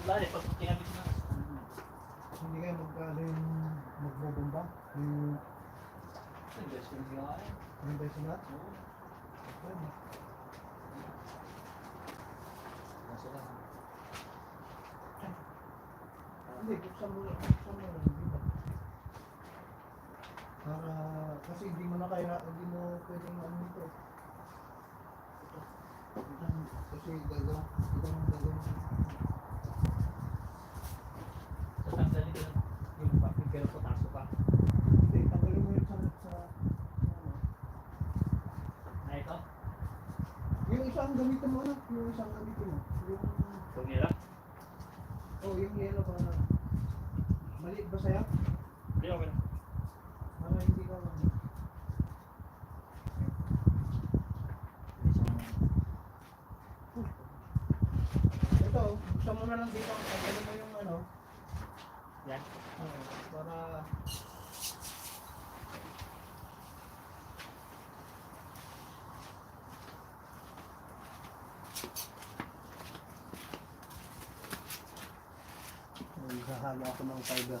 Bale, pag kinabit na. Hindi kayo magbubomba? Yung Invest ko na nga eh. yung beso na? Oo. Pwede. Kaso lang. Hindi, buksan mo lang, di ba? Para, kasi hindi mo na kaya, hindi mo pwedeng ano nito. Kasi gagawin. Tatanggalin ko yung papel pero putaso ka. Hindi, tanggalin mo yun sa ano. Na ito? Yung isang gamitin mo anak, yung isang gamitin mo. Tumira? Yung yellow ba na? Maliit ba sa'yo? Hindi, okay na. Para hindi ka ano. Ito, buksan mo na lang dito. Tanggalin mo yung ano. Yan. Para hahalo ako ng fiber.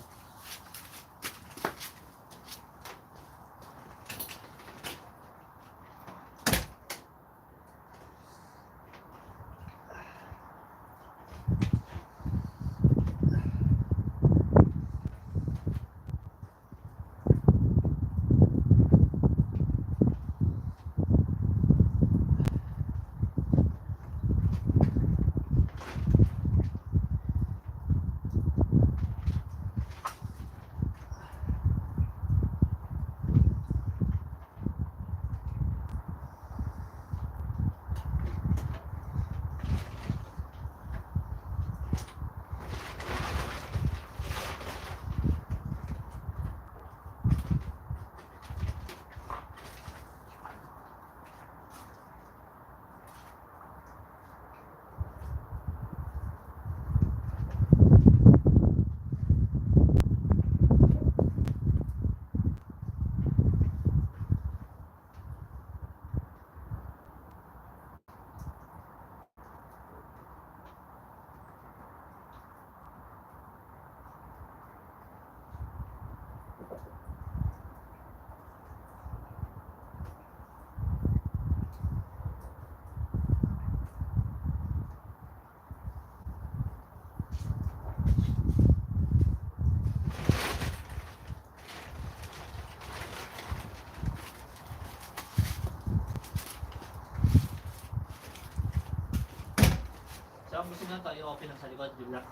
Saan gusto nga tayo open lang sa likod, di ba?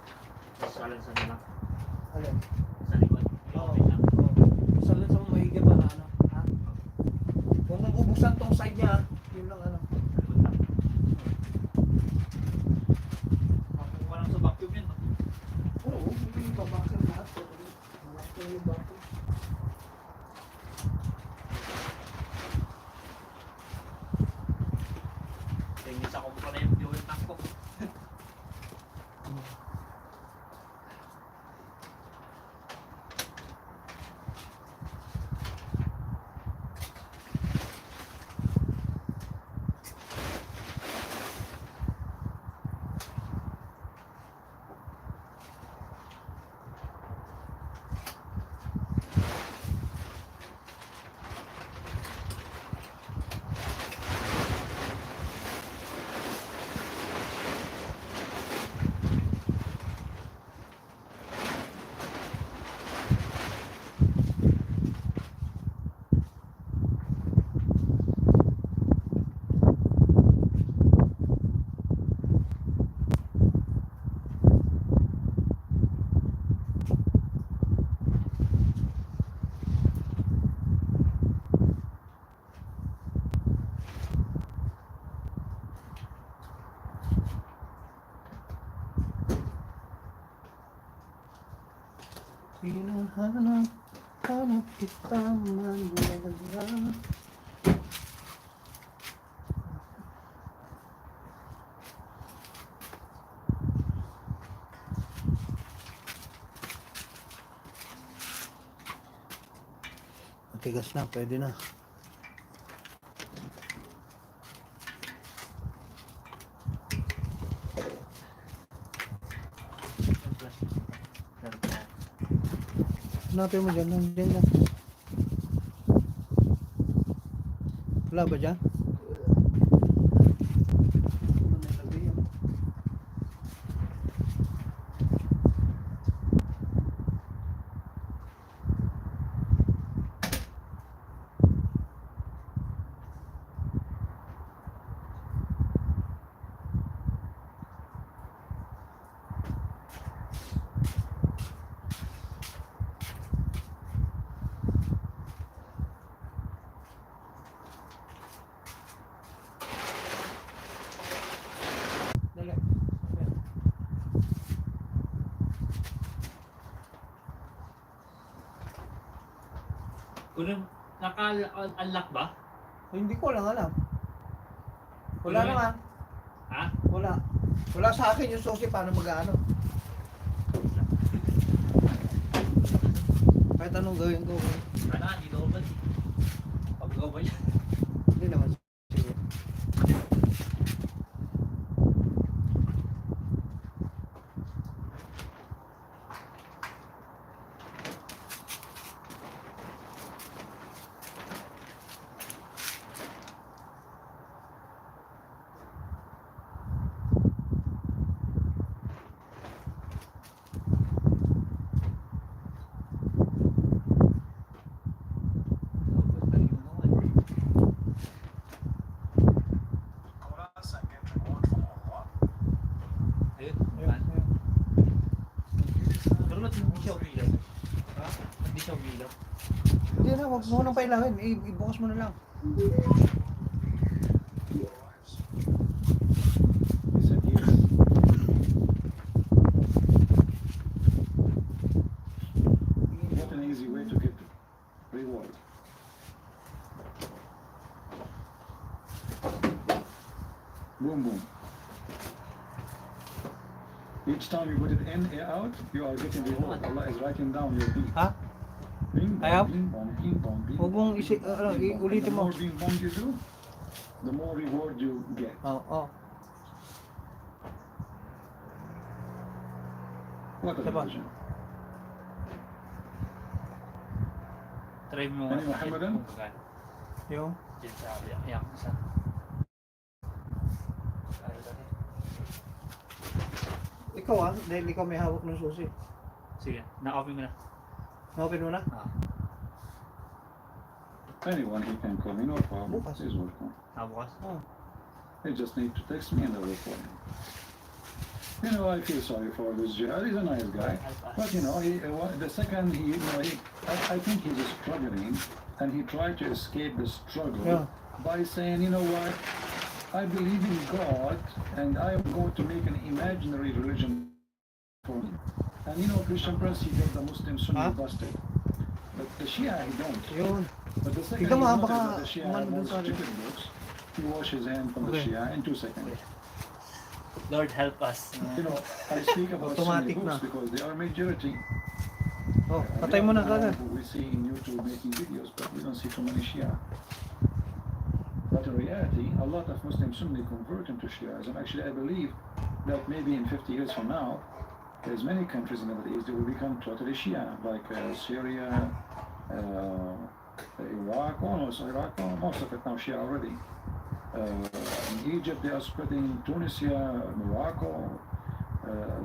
Tapos kalansan na lang. Alin? Sa likod. I-open lang. Buksan lang sa maigi pa na ano. Ha? Kung mabubuksan tong side niya, yun lang ano. Sa likod lang. Kung walang sa vacuum yan. Oo, hindi yung babaksan lahat. Malaki yung vacuum. Tingin sa kumpara yung fuel tank ko. Hanap kita man. Matigas na, pwede na. Hanapin mo dyan, nandiyan na. Wala ba dyan? Dali. Kung naka-unlock ba? Hindi ko lang alam. Wala Ano yun? naman. Ha? Wala. Wala sa akin yung susi paano mag-ano. Kahit anong gawin ko. Sana, hindi daw ba? Pag-gawa ba yan? Hindi naman. Sige. Ayun, Ayun, ayun. pero ba't hindi siya umilaw? Ha? Hindi siya umilaw. Hindi na, huwag mo nang pailawin. Ibukas mo na lang. He said yes. What an easy way to get reward. Boom, boom. Each time you put it in, out, you are getting reward. Allah is writing down your deed. Ha? Bing, Ayaw? bong, bing, bong, bing, bong, bing. Huwag mong The ulitin mo. more bing bong you do, the more reward you get. Oo. What a Diba? religion. Try mo Ano yung Muhammadan? kung gagana. Yung. Diyan sa ayan, isa. Ay, dali. Ikaw dahil ikaw may hawak ng susi. Sige, na-open mo na. Na-open mo na? Ah, Anyone he can call me, no problem. Bukas. He's welcome. bukas. Oo. They just need to text me and I will call him. You know, I feel sorry for this jihad. He's a nice guy. But, you know, the second I think he's struggling and he tried to escape the struggle Yeah. by saying, you know what, I believe in God and I am going to make an imaginary religion for me. And, you know, Christian Prince, he got the Muslim Sunni Huh? busted. But the Shia, he don't. Yun. But the second Ikaw he mga noticed baka that the Shia have umano dun more sa stupid books, he washed his hand from the Okay. Shia in 2 seconds. Lord help us. You know, I speak about Sunni Automatic books na. because they are majority. Oh, patay mo na kagad. We see in YouTube making videos, but we don't see too many Shia. But in reality, a lot of Muslim Sunni convert into Shiaism. Actually, I believe that maybe in 50 years from now, there's many countries in the Middle East that will become totally Shia, like Syria, Iraq, most of it now Shia already. In Egypt, they are spreading Tunisia, Morocco,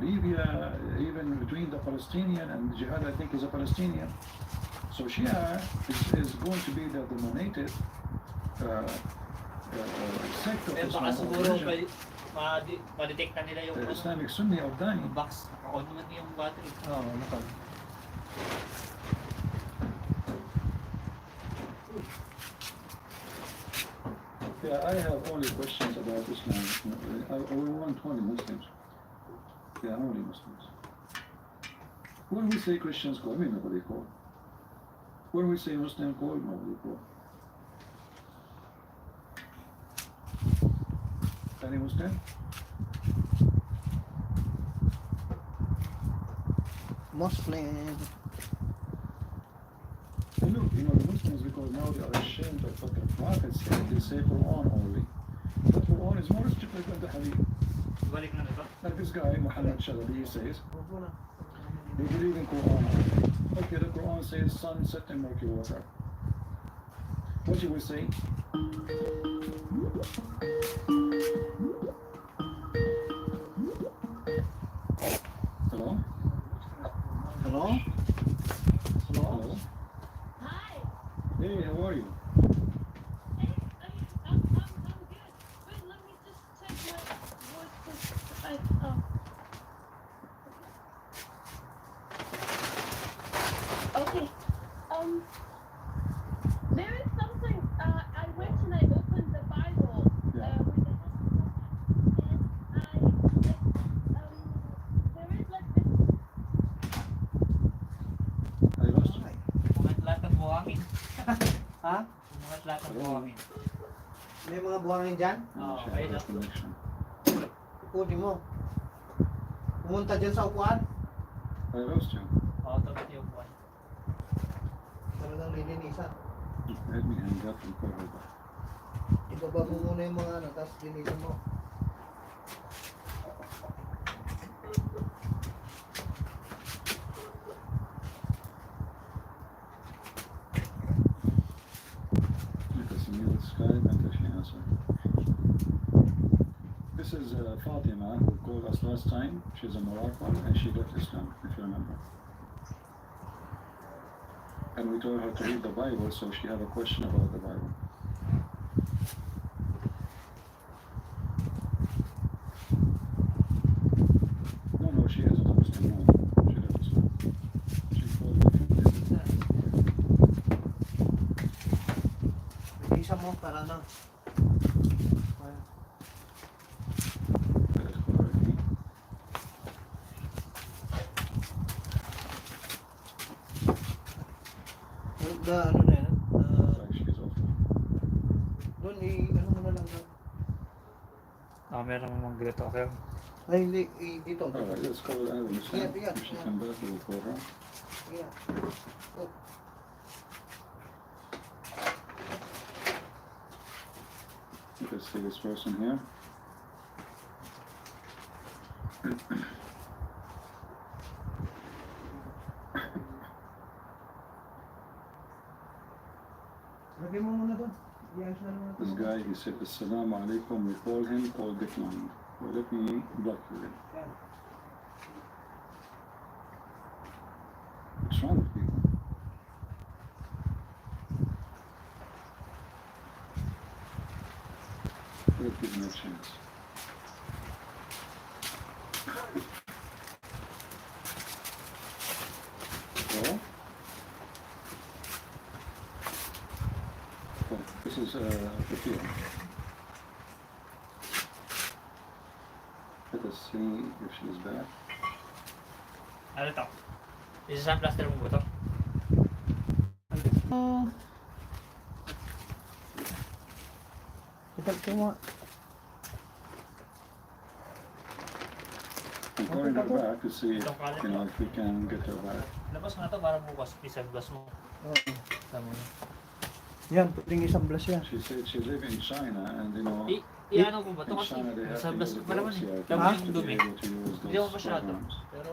Libya, even between the Palestinian and Jihad, I think is a Palestinian. So Shia is going to be the dominated sect of Eh, baka Islam. siguro Or religion. ma-detect na nila yung The ano, Islamic Sunni of Dani. yung box. Ako naman yung battery. Oo, nakal. Yeah, I have only questions about Islam. We want only Muslims. Yeah, only Muslims. When we say Christians call, we nobody call. When we say Muslim call, nobody call. Any Muslim? Muslim. Hey, look, you know, the Muslims, because now they are ashamed of what the Prophet said, they say Quran only. But Quran is more stupid than the Hadith. Balik na ito. Like this guy, Muhammad Shalabi, says, Huwag mo na. They believe in Quran. Okay, the Quran says sun, set, and murky water. What you will say? Hello? Hello? Hello? Hello? Hi. Hey, how are you? Hey, I'm good. Wait, let me just check my voice 'cause okay. There is something. I went and I opened the Bible. Yeah. With the help of someone, and I like there is like this. I lost you. Ay. Umangat lahat ng buhangin. Ha? Umangat lahat ng Hello? buhangin. May mga buhangin dyan? Oo, She ayun has na. a connection. Kunin mo. Pumunta dyan sa upuan. I lost you. Oo, tapat yung buwan. Talagang lilinisan. Let me hang up and call her back. Ibaba mo muna yung mga ano, tapos linisan mo. Because in the sky, and she answered. This is Fatima, who called us last time. She's a Moroccan, and she left Islam, if you remember. And we told her to read the Bible, so she had a question about the Bible. No, she isn't a Muslim, no. She left Islam. She called me. Linisan mo para ano. That is correct. Ano na yan? Like she's off. Doon, ano mo na lang. Meron namang ganito. Okay. Ay, hindi. Dito. Alright, let's call Anna Muslim. Yeah. If she come back, we'll call her. Yeah. Oh. Let's see this person here. Lagay mo muna doon. I-ayos na naman. This guy, he said, Assalamu alaikum. We call him, call decline. Well, let me block you then. Yan. What's wrong with people? Let's give him a chance. Hello? Oh, this is Fatia. Let us see if she's back. Ano to? Isa sa plaster mo ba to? Ito mo. I'm calling her back to see if, you know, if we can get her back. Labas mo na to para bukas. Isang glass mo. Oo. Tama na. Yan, pwedeng isang blast yan. She said she live in China and, you know, I-ano ko ba to in kasi China they have sa to glass use the pa naman gloves eh. here Tama to yung be dumi. able to use Hindi ako those masyado. programs. Pero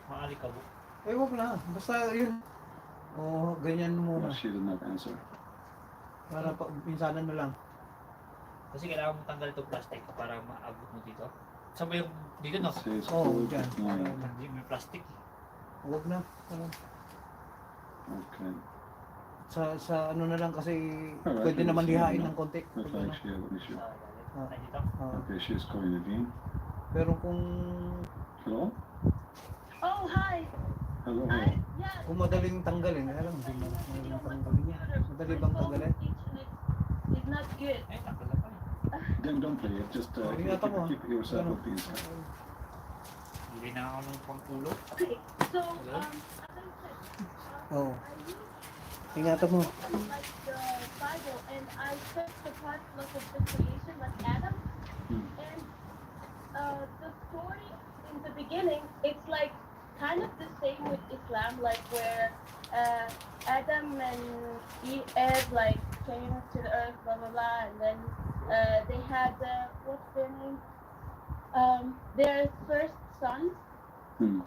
maalikabo. Eh, wag na. Basta yun. Oo, ganyan muna. But she did not answer. Para pa, pinsanan na lang. Kasi kailangan mo tanggal itong plastic para maabot mo dito. Saan ba yung dito no? It says Oh, cold dyan. decline. Hindi may plastic. Wag na. Ano, Okay. sa ano na lang kasi Alright, pwede naman sige, lihain no. ng konti. Looks Pag ano. like she has an issue. Ay, dito. Ah, Okay, she's calling again. pero kung Hello? Oh, hi. Hello, I hello. yeah. kung madaling tanggalin, kaya lang hindi mo madaling tanggalin yan. Madali bang tanggalin? It's not good. Ay, tanggal na pa eh. Then don't play it. Just Oh, keep, ingatan mo. keep yourself Ano? up inside. Hindi na ako ng pangkulo. Okay, so as I said, Oo. I used Ingatan mo. like the Bible and I searched the part of the creation like Adam Hmm. and the story in the beginning it's like kind of the same with Islam like where Adam and Eve like came to the earth blah blah blah and then they had what's their name their first son Hmm.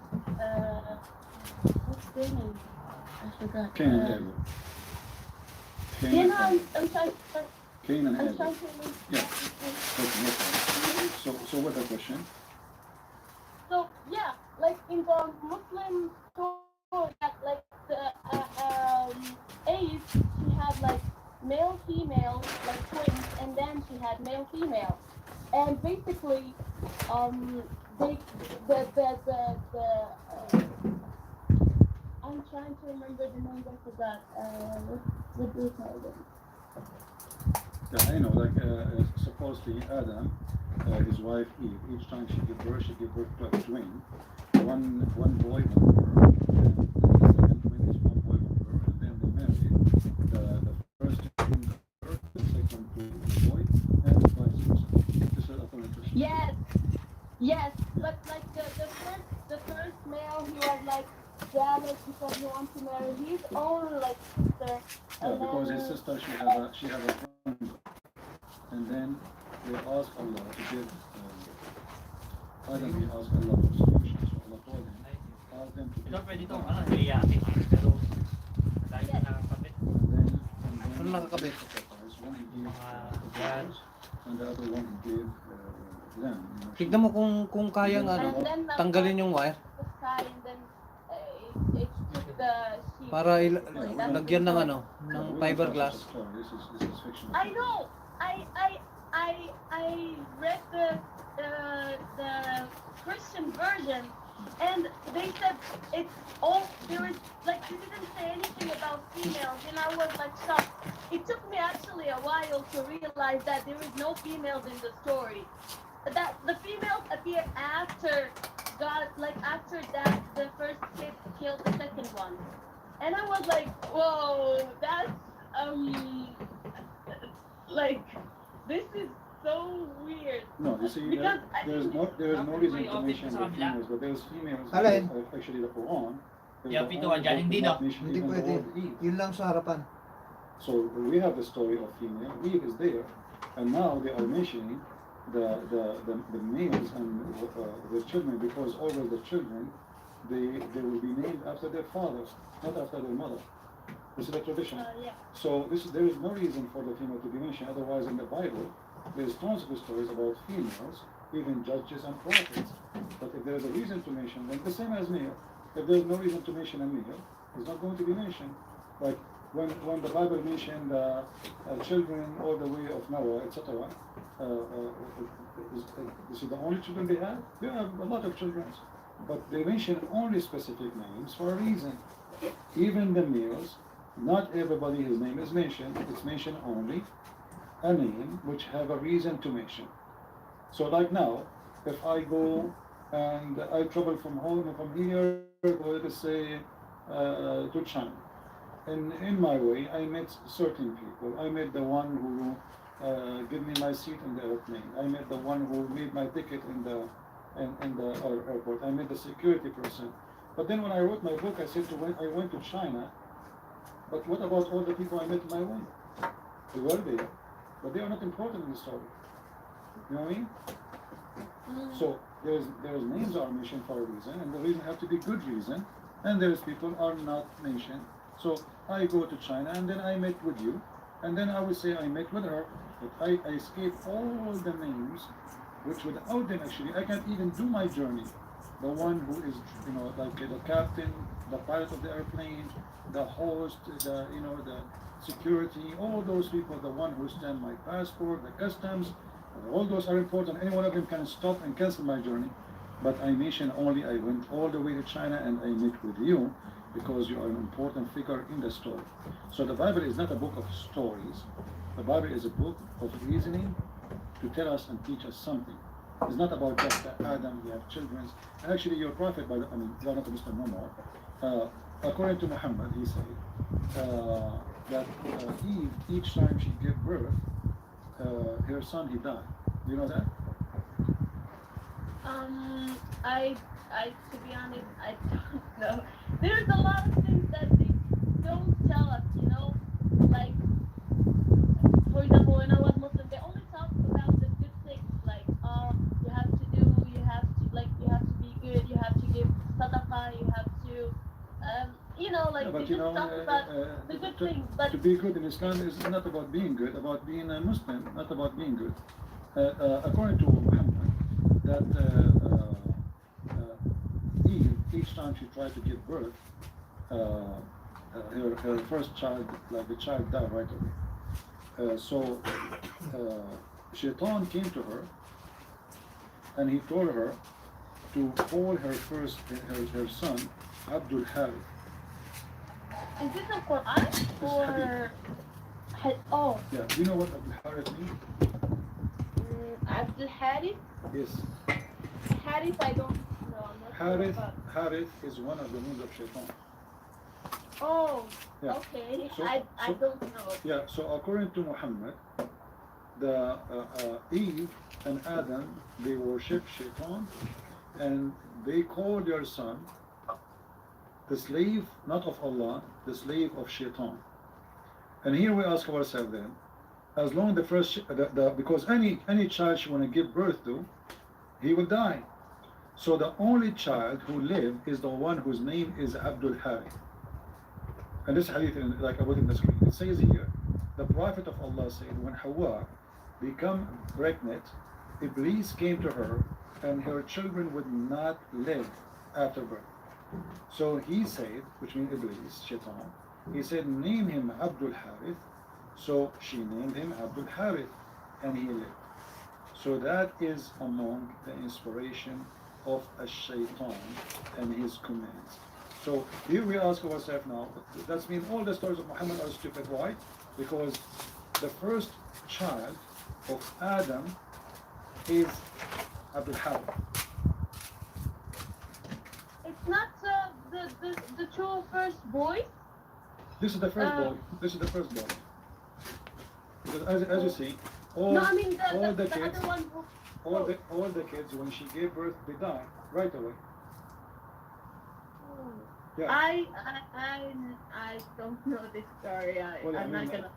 What's their name? I forgot. Cain and Abel. Cain You and know, Abel. I'm trying. Cain and I'm Abel. trying to remember. Yeah. Okay, no problem. So what's the question? So yeah, like in the Muslim story, that like the Eve, she had like male female like twins, and then she had male female, and basically, they I'm trying to remember the name. I forgot. What do you call them? Yeah, I know, like supposedly Adam, his wife Eve, each time she gave birth to a twin. One boy, one girl, and the second twin is one boy, one girl, and then they married. The first twin girl, the second twin boy, and vice versa. This is authoritative. Yes, but like the first male, he was like jealous because he wants to marry his own like sister. Yeah, And because then, his sister she have a friend, and then they ask Allah to give Adam, he asked Allah for solution, so Allah told him, ask them to Ito give pwede itong one. hiliyakin. Pero dahil na nakakapit. And then nakakabit? sacrifice, one he gave Mga the yan. boys, and the other one he gave them. Tignan mo kung kayang and ano, then tanggalin yung wire the sky, and then it took the sheep. para That's lagyan ng the ano, Yeah, ng we don't fiberglass. touch the story. This is fiction. I know. I read the Christian version, and they said it's all there is like they didn't say anything about females, and I was like shocked. It took me actually a while to realize that there is no females in the story. That the females appear after God, like after that the first kid killed the second one, and I was like, whoa, that's like this is so weird. No, you see, Because there is no reason to mention the females, but there's females. Alin? Actually, the Quran. there's Yeah, the pintuan only dyan, book hindi, to not no? mention Hindi even the pwede. word Eve. Yun lang sa harapan. So we have the story of female. Eve is there, and now they are mentioning the males and the children, because always the children they will be named after their fathers, not after their mother. This is the tradition. Yeah. So there is no reason for the female to be mentioned. Otherwise, in the Bible, there's tons of stories about females, even judges and prophets. But if there is a reason to mention them, the same as male. If there is no reason to mention a male, it's not going to be mentioned. Like when the Bible mentioned children all the way of Noah, etc. This is the only children they have. They have a lot of children, but they mention only specific names for a reason. Even the males, not everybody his name is mentioned. It's mentioned only a name which have a reason to mention. So like now, if I go and I travel from home, from here, let us say to China. In my way, I met certain people. I met the one who gave me my seat in the airplane. I met the one who made my ticket in the airport. I met the security person. But then when I wrote my book, I said I went to China. But what about all the people I met in my way? They were there, but they are not important in the story. You know what I mean? So there's names are mentioned for a reason, and the reason have to be good reason, and there's people are not mentioned. So I go to China, and then I met with you, and then I would say I met with her, but I escaped all the names, which without them actually I can't even do my journey. The one who is, like the captain, the pilot of the airplane, the host, the security, all those people, the one who stamp my passport, the customs, all those are important. Any one of them can stop and cancel my journey. But I mention only I went all the way to China and I met with you because you are an important figure in the story. So the Bible is not a book of stories. The Bible is a book of reasoning to tell us and teach us something. It's not about just Adam, we have children. Actually, your prophet, you are not a Muslim no more. According to Muhammad, he said that Eve, each time she gave birth, her son, he died. Do you know that? I to be honest, I don't know. There's a lot of things that they don't tell us, like, for example, when I was Muslim, they only talk about the good things, like, you have to be good, you have to give you know, like Yeah, we but you just know, talk about the good things, but to be good in Islam is not about being good, about being a Muslim, not about being good. According to Muhammad, that Eve, each time she tried to give birth, her first child, like the child died right away. So Shaitan came to her and he told her to call her son Abdul Harith. is this a Quran or? Oh, Yeah, do you know what Abdul Harith means? Abdul Harith. Yes. Harith, I don't know. I'm not sure about. Harith is one of the names of Shaitan. Oh, Yeah. okay. So- I so- don't know. Yeah, so according to Muhammad, the Eve and Adam, they worship Shaitan, and they call their son the slave, not of Allah, the slave of Shaitan. And here we ask ourselves then, as long the first, because any child you want to give birth to, he will die. So the only child who lived is the one whose name is Abdul Harith. And this hadith, like I put in the screen, it says here, the Prophet of Allah said, when Hawa became pregnant, Iblis came to her, and her children would not live after birth. So he said, which means Iblis, Shaitan, he said, name him Abdul Harith. So she named him Abdul Harith, and he lived. So that is among the inspiration of a Shaitan and his commands. So here we ask ourselves now, that means all the stories of Muhammad are stupid. Why? Because the first child of Adam is Abdul Harith. It's not the two first boys. This is the first boy. This is the first boy. Because as you see, all, No, I mean all the the kids, other one. all the kids, when she gave birth, they died right away. Yeah. I don't know this story. Well, I'm not gonna.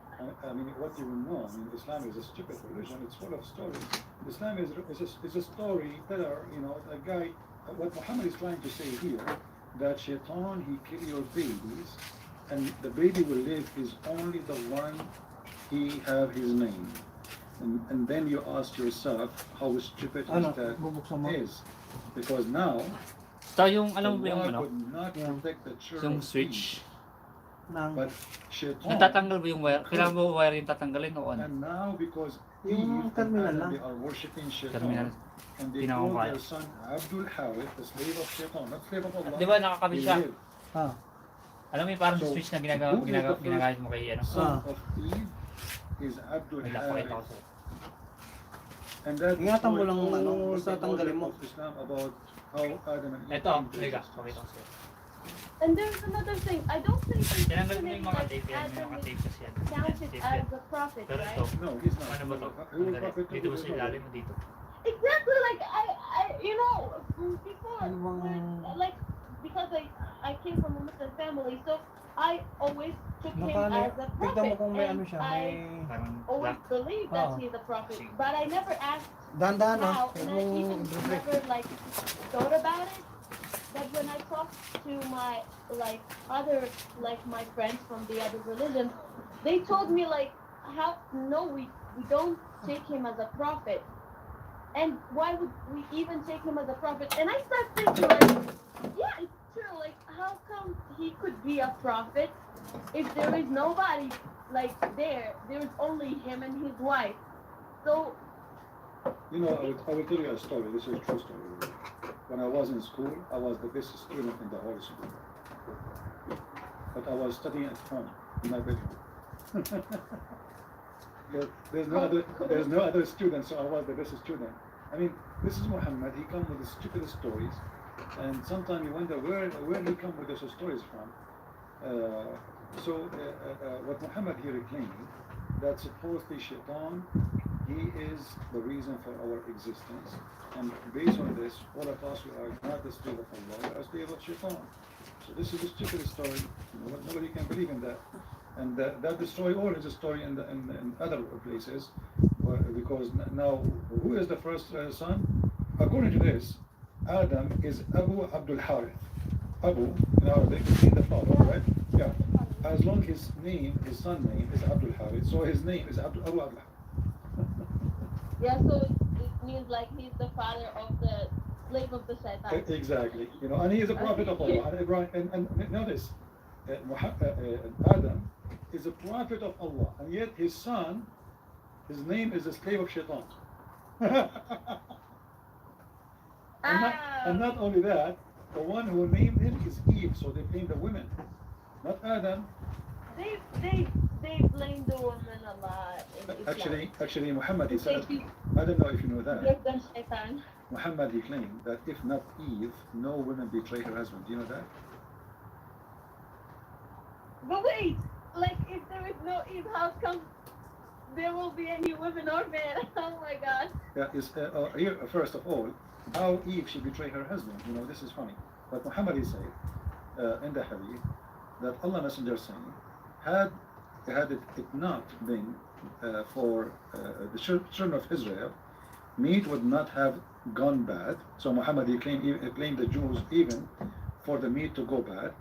I mean, what you will know, I mean, Islam is a stupid religion. It's full of stories. Islam is a storyteller. You know, a guy. What Muhammad is trying to say here, that Shaitan, he kill your babies, and the baby will live is only the one he have his name. And then you ask yourself, how stupid Ano, is that bubuksan mo. is? Because now, So yung, alam mo ba yung Allah ano? would not Yeah. protect the children Yung of switch. Nang, Eve, but Shaitan. Natatanggal ba yung wire? Kailangan mo wire yung tatanggalin o ano? And now because Yung Eve and terminal Adam, lang. they are worshipping Terminal. Shaitan, and they Tinawag call ko. their son Abdul Harith, the slave of Shaitan, not slave of Allah. Di ba nakakabit He siya? lived. ah, Alam mo yung parang So, switch na who is the first ginagamit mo kay ano? Son Ah. of Eve is Abdul May lakpakita ko Harith. sa'yo. And that Ingatan mo destroyed lang, ano, all basta the tanggalin knowledge mo. of Islam about how Adam and Eve Ito, came to Liga, exist. pakita ko sa'yo. And there's another thing. I don't think Tinanggal mo yung mga like tape yan, may Adam mga is tape kasi yan. Yan, counted tape as yan. a prophet, Pero right? ito, No, he's not. ano ba to? Who will Sandali. profit Dito mo to sa the ilalim mo dito. Exactly, like I you know, before Ano bang- when, like because I came from a Muslim family, so I always took him Nakano, as a tignan mo prophet, kung may and ano siya, I may Parang always black. believed that Oh. he's a prophet, Sige. but I never asked dahan-dahan ah. how, and I Yung even reflect. never like thought about it. But when I talked to my like other like my friends from the other religions, they told me like how no we don't take him as a prophet. And why would we even take him as a prophet? And I started thinking like, yeah, it's true. Like how come he could be a prophet if there is nobody like there's only him and his wife. So You know, I will tell you a story. This is a true story. When I was in school, I was the best student in the whole school. But I was studying at home, in my bedroom. There's no other student, so I was the best student. I mean, this is Muhammad. He comes with the stupidest stories, and sometimes you wonder where he come with those stories from. What Muhammad here is claiming, that supposedly Shaitan, he is the reason for our existence, and based on this, all of us we are not the slave of Allah, we are slave of Shaitan. So this is the stupidest story. You know, nobody can believe in that. And that story all is a story in other places, because now who is the first son? According to this, Adam is Abu Abdul Harith. Abu in Arabic means the father, right? Yeah. As long his son name is Abdul Harith, so his name is Abu Abdul. Yeah, so it means like he's the father of the slave of the shaitan. Exactly. And he is a prophet of Allah. And Ibrahim, and notice, Adam is a prophet of Allah, and yet his son, his name is a slave of shaitan. And not only that, the one who named him is Eve, so they blame the women, not Adam. They blame the woman a lot in Islam. Actually, Muhammad, he They said, say I don't know if you know that. give them shaitan. Muhammad, he claimed that if not Eve, no woman betray her husband. Do you know that? But wait, like if there is no Eve, how come there will be any women or men? Oh my God. Yeah, here, first of all, how Eve should betray her husband. This is funny. But Muhammad, he said in the hadith that Allah Messenger saying, had it not been for the children of Israel, meat would not have gone bad. So Muhammad, he claimed the Jews even for the meat to go bad.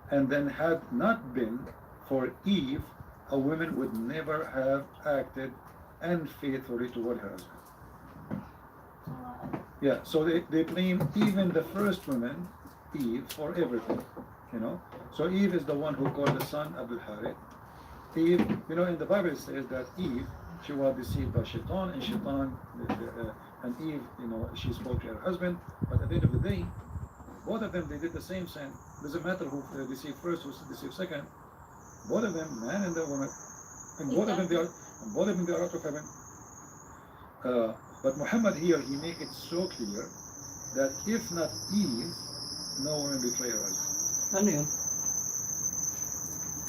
And then had not been for Eve, a woman would never have acted unfaithfully toward her husband. Yeah, so they blame even the first woman, Eve, for everything. So Eve is the one who called the son Abdul Harith. Eve, in the Bible it says that Eve, she was deceived by Shaitan, and Shaitan, and Eve, she spoke to her husband, but at the end of the day, both of them, they did the same sin. Doesn't matter who deceived first, who deceived second. Both of them, man and the woman, and both of them they are out of heaven. But Muhammad here, he make it so clear that if not Eve, no woman betray her husband. Ano yun?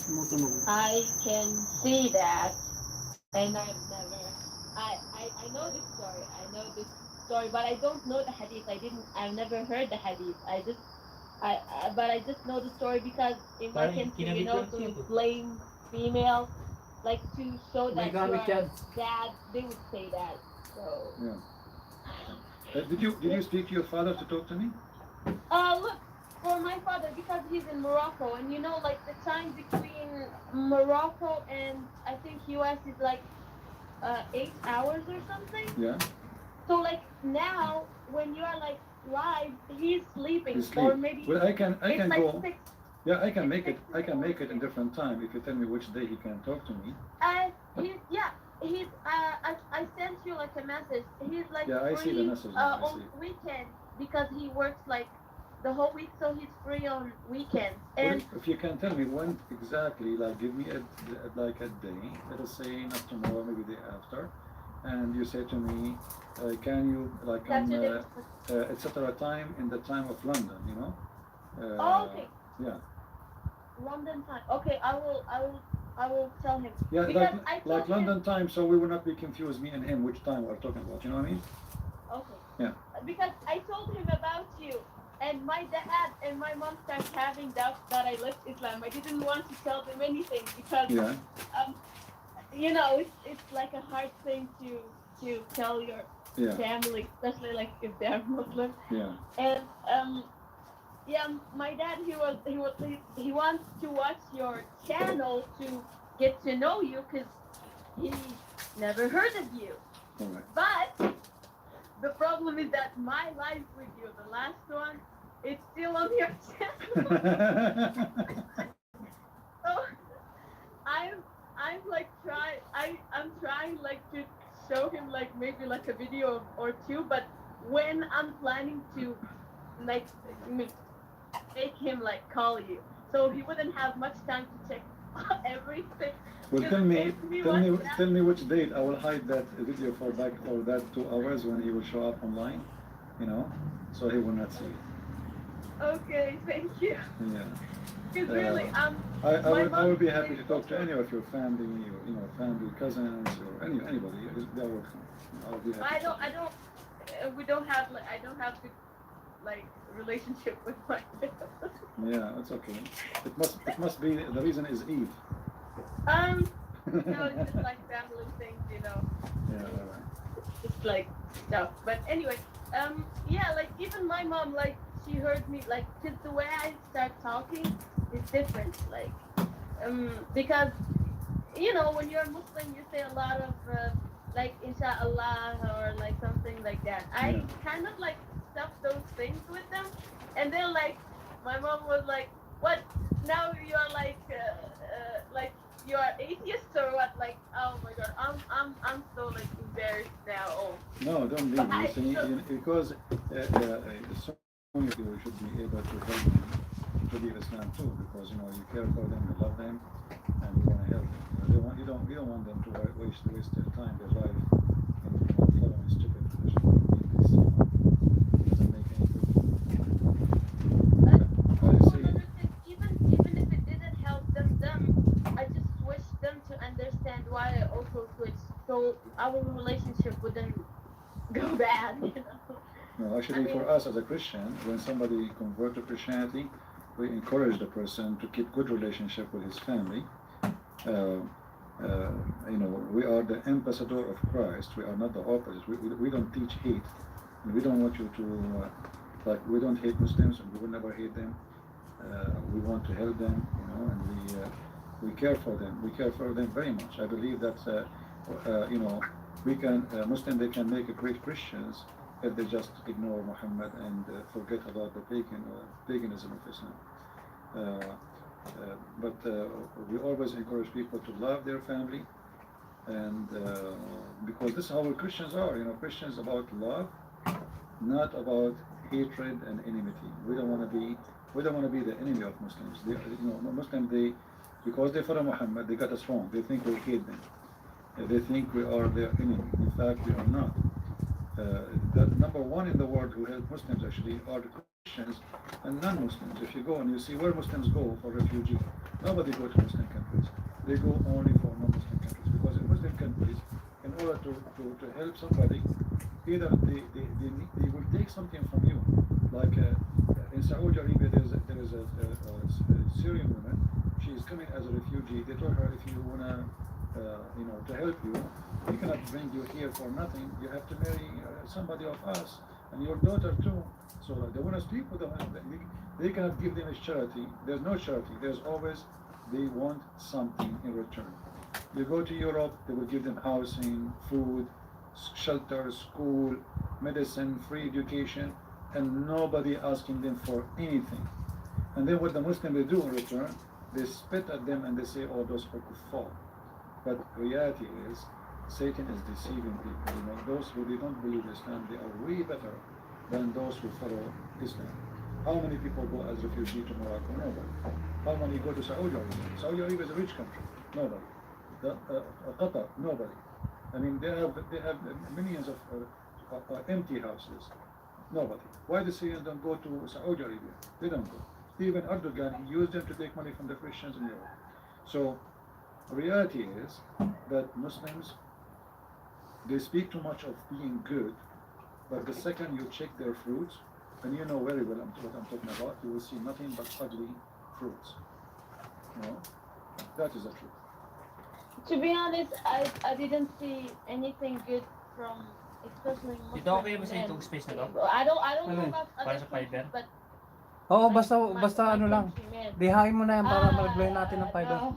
Tumutunog. I can see that, and I've never. I know this story. I know this story, but I don't know the hadith. I've never heard the hadith. But I just know the story because in my Parang country, kinabigyan to siya. blame females, like to show May that you gamit are yan. dad, they would say that. So. Yeah. Did you speak to your father to talk to me? Look, for my father, because he's in Morocco, and like the time between Morocco and I think US is like 8 hours or something. Yeah. So like now, when you are like live, he's sleeping, He's or asleep. maybe Well, I can it's like go. 6. Yeah, I can make it in different time if you tell me which day he can talk to me. I sent you like a message. He's like Yeah, I see the free message now, I on see. weekend because he works like the whole week, so he's free on weekends. Well, And if you can tell me when exactly, like give me a day, let us say not tomorrow, maybe the day after, and you say to me, can you like Saturday. etc. time in the time of London, Okay. Yeah. London time. Okay, I will tell him. Yeah, Because I told like London time, so we will not be confused, me and him, which time we're talking about. You know what I mean? Okay. Yeah. Because I told him about you, and my dad and my mom started having doubts that I left Islam. I didn't want to tell them anything because, Yeah. it's like a hard thing to tell your Yeah. family, especially like if they're Muslim. Yeah. And my dad he wants to watch your channel to get to know you because he never heard of you. All right. But the problem is that my life with you, the last one, it's still on your channel. So I'm like I'm trying like to show him like maybe like a video or two, but when I'm planning to like make him like call you, so he wouldn't have much time to check everything. Well, Because tell me which date I will hide that video for that 2 hours when he will show up online, so he will not see it. Okay, thank you. Yeah. Because really, I will be happy to talk to any of your family, or family, cousins, or anybody. They're welcome. I'll be happy. I don't. We don't have like I don't have to like relationship with my. Yeah, it's okay. It must be the reason is Eve. No, it's just like family things, Yeah, all right. It's like stuff. But anyway, yeah, like even my mom, like she heard me like, cause the way I start talking is different. Like, because when you're Muslim, you say a lot of like inshallah or like something like that. I kind of like stuff those things with them, and then like my mom was like, "What? Now you're like you are atheist or what?" Like, oh my god, I'm so like embarrassed now. Oh. No, don't be. But Because so many people should be able to help them to leave Islam too, because you care for them, you love them, and you want to help them. You don't want them to waste their time, their life, in following stupid religion. It doesn't make any good. But I also see. another thing, even if it didn't help them, I just wish them to understand why I also switched, so our relationship wouldn't go bad. No, actually, for us as a Christian, when somebody converts to Christianity, we encourage the person to keep good relationship with his family. We are the ambassador of Christ. We are not the opposite. We don't teach hate. We don't want you to, we don't hate Muslims, and we will never hate them. We want to help them, and we care for them. We care for them very much. I believe that, Muslims, they can make great Christians if they just ignore Muhammad and forget about the paganism of Islam. But we always encourage people to love their family, and because this is how we Christians are. Christians about love, not about hatred and enmity. We don't want to be the enemy of Muslims. Muslims, because they follow Muhammad, they got us wrong. They think we hate them. They think we are their enemy. In fact, we are not. The number one in the world who help Muslims actually are the Christians and non-Muslims. If you go and you see where Muslims go for refugee, nobody go to Muslim countries. They go only for non-Muslim countries, because in Muslim countries, in order to help somebody, either they will take something from you. Like in Saudi Arabia, there is a Syrian woman. She is coming as a refugee. They told her, if you wanna to help you, we cannot bring you here for nothing. You have to marry somebody of us, and your daughter too. So they want to sleep with them. They cannot give them as charity. There's no charity. There's always, they want something in return. You go to Europe, they will give them housing, food, shelter, school, medicine, free education, and nobody asking them for anything. And then what the Muslims they do in return, they spit at them and they say, "Oh, those are kuffar." But reality is, Satan is deceiving people. Those who they don't believe Islam, they are way better than those who follow Islam. How many people go as refugee to Morocco? Nobody. How many go to Saudi Arabia? Saudi Arabia is a rich country. Nobody. Qatar? Nobody. I mean, they have millions of empty houses. Nobody. Why the Syrians don't go to Saudi Arabia? They don't go. Even Erdogan, he used them to take money from the Christians in Europe. So, reality is that Muslims, they speak too much of being good, but the second you check their fruits, and you know very well what I'm talking about, you will see nothing but ugly fruits. That is the truth. To be honest, I didn't see anything good from, especially Muslim Dito okay ba sa men. itong space na to? I don't know about Para other sa fiber? countries, but Oo, my lang. countrymen. Dihain mo na yan para mag-blow natin ng fiber. No.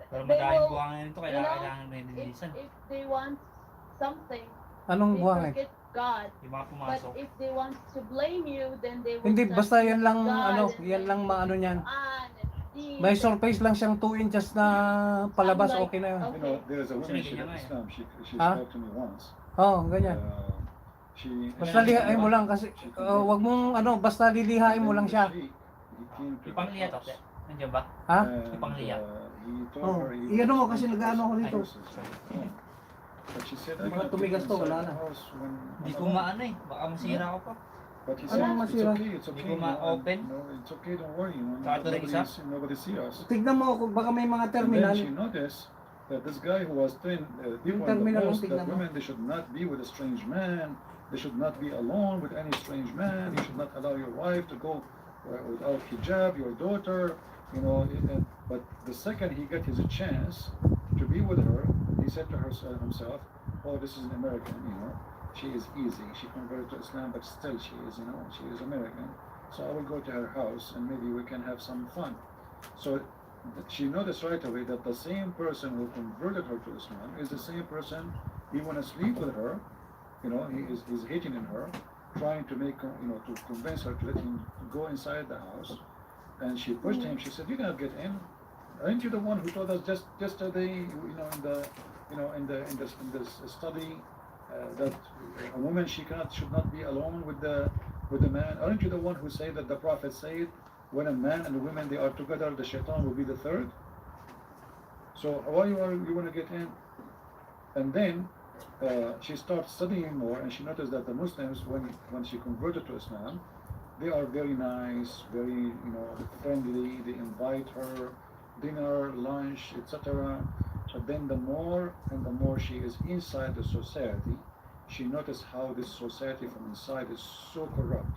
Pero They madahing will- buwangan nito, kailangan may nililisan. If they want something, Anong they buhangin? forget God. Yung mga But pumasok. if they want to blame you, then they will Hindi, start basta yan lang, God and yan lang maano niyan. and May surface lang siyang 2 inches na palabas, I'm like, okay na yun. You know, there is a woman, she left Islam. She spoke to me once. Oo, ganyan. Basta lihain mo lang kasi, wag mong basta lilihain mo lang siya. Yung pangliya to, nandiyan ba? Ha? Yung pangliya. Oo, iyan mo kasi nag-ano ako dito. But she said, Mga tumigas to, wala na. Hindi ko maano eh, baka masira ko pa. But he Ano said, ang it's masira? okay, it's okay. Hindi ko ma-open. No, it's okay, don't worry. Saka ito rin isa? Nobody see us. Tignan mo kung baka may mga And terminal. then she noticed that this guy who was trained people in the terminal ang mosque, tignan that mo. women, they should not be with a strange man. They should not be alone with any strange man. You should not allow your wife to go without hijab, your daughter, but the second he got his chance to be with her, he said to himself, "Oh, this is an American, she is easy. She converted to Islam, but still she is, you know, she is American. So I will go to her house and maybe we can have some fun. So she noticed right away that the same person who converted her to Islam is the same person he want to sleep with her. You know, he's hating in her, trying to make, you know, to convince her to let him go inside the house. And she pushed him. She said, "You cannot get in. Aren't you the one who told us just yesterday, you know, in this study, that a woman should not be alone with the man? Aren't you the one who said that the Prophet said, when a man and a woman they are together, the shaitan will be the third? So why you want to get in?" And then she starts studying more, and she noticed that the Muslims, when she converted to Islam, they are very nice, very, you know, friendly. They invite her dinner, lunch, etc. But then the more and the more she is inside the society, she noticed how this society from inside is so corrupt.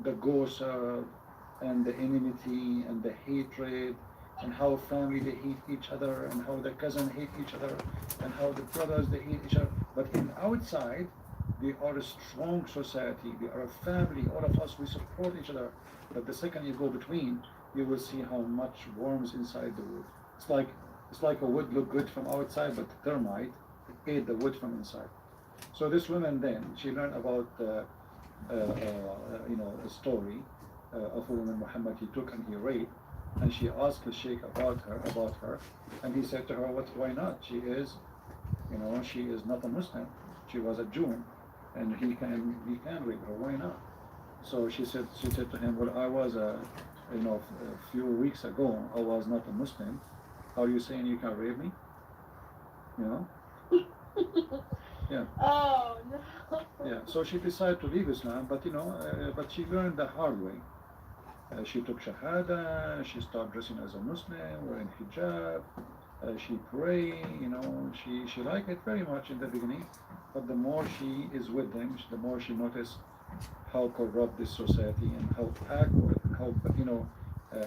The gossip and the enmity and the hatred, and how family they hate each other, and how the cousin hate each other, and how the brothers they hate each other. But in outside, they are a strong society. They are a family. All of us, we support each other. But the second you go between, you will see how much worms inside the wood. It's like a wood look good from outside, but the termite ate the wood from inside. So this woman then, she learned about you know, a story of a woman Muhammad he took and he raped, and she asked the sheikh about her, and he said to her, why not? She is, you know, she is not a Muslim. She was a Jew, and he can rape her. Why not? So she said to him, well, I was you know, a few weeks ago, I was not a Muslim. Are you saying you can rape me? You know? Yeah. Oh no. Yeah. So she decided to leave Islam, but you know, but she learned the hard way. She took Shahada. She started dressing as a Muslim, wearing hijab. She pray. You know, she liked it very much in the beginning, but the more she is with them, the more she noticed how corrupt this society and how backward, how, you know,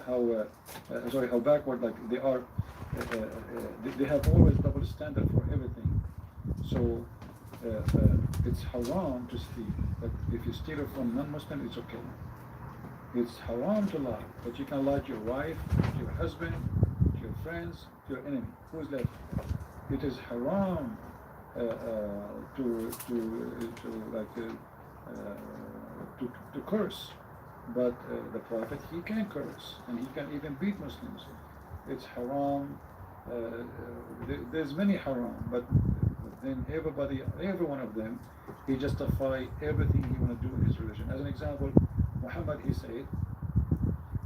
how backward, like they are. They have always double standard for everything. So it's haram to steal, but if you steal it from non-Muslim, it's okay. It's haram to lie, but you can lie to your wife, to your husband, to your friends, to your enemy. Who's left? It is haram to curse, but the Prophet, he can curse, and he can even beat Muslims. It's haram. There's many haram, but then every one of them, he justify everything he want to do in his religion. As an example, Muhammad, he said,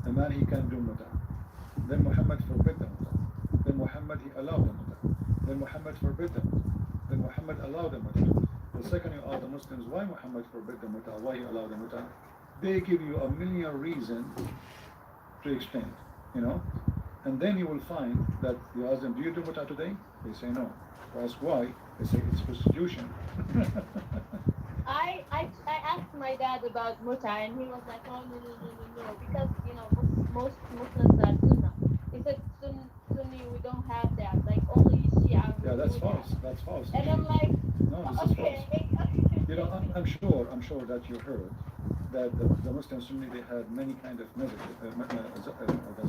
a man he can do muta. Then Muhammad forbid the muta. Then Muhammad he allowed the muta. Then Muhammad forbid the muta. Then Muhammad allowed the muta. The second you ask the Muslims why Muhammad forbid the muta, why he allowed the muta, they give you a million reasons to explain it, you know. And then you will find that you ask them, do you do muta today? They say no. You ask why? They say it's prostitution. I asked my dad about muta, and he was like, oh no, because you know most Muslims are Sunnah. He said Sunni, we don't have that, like only Shia. Yeah, that's false. That's false. And I'm like, no, this okay, is false. You know, I'm sure that you heard that the Muslim Sunni, they had many kind of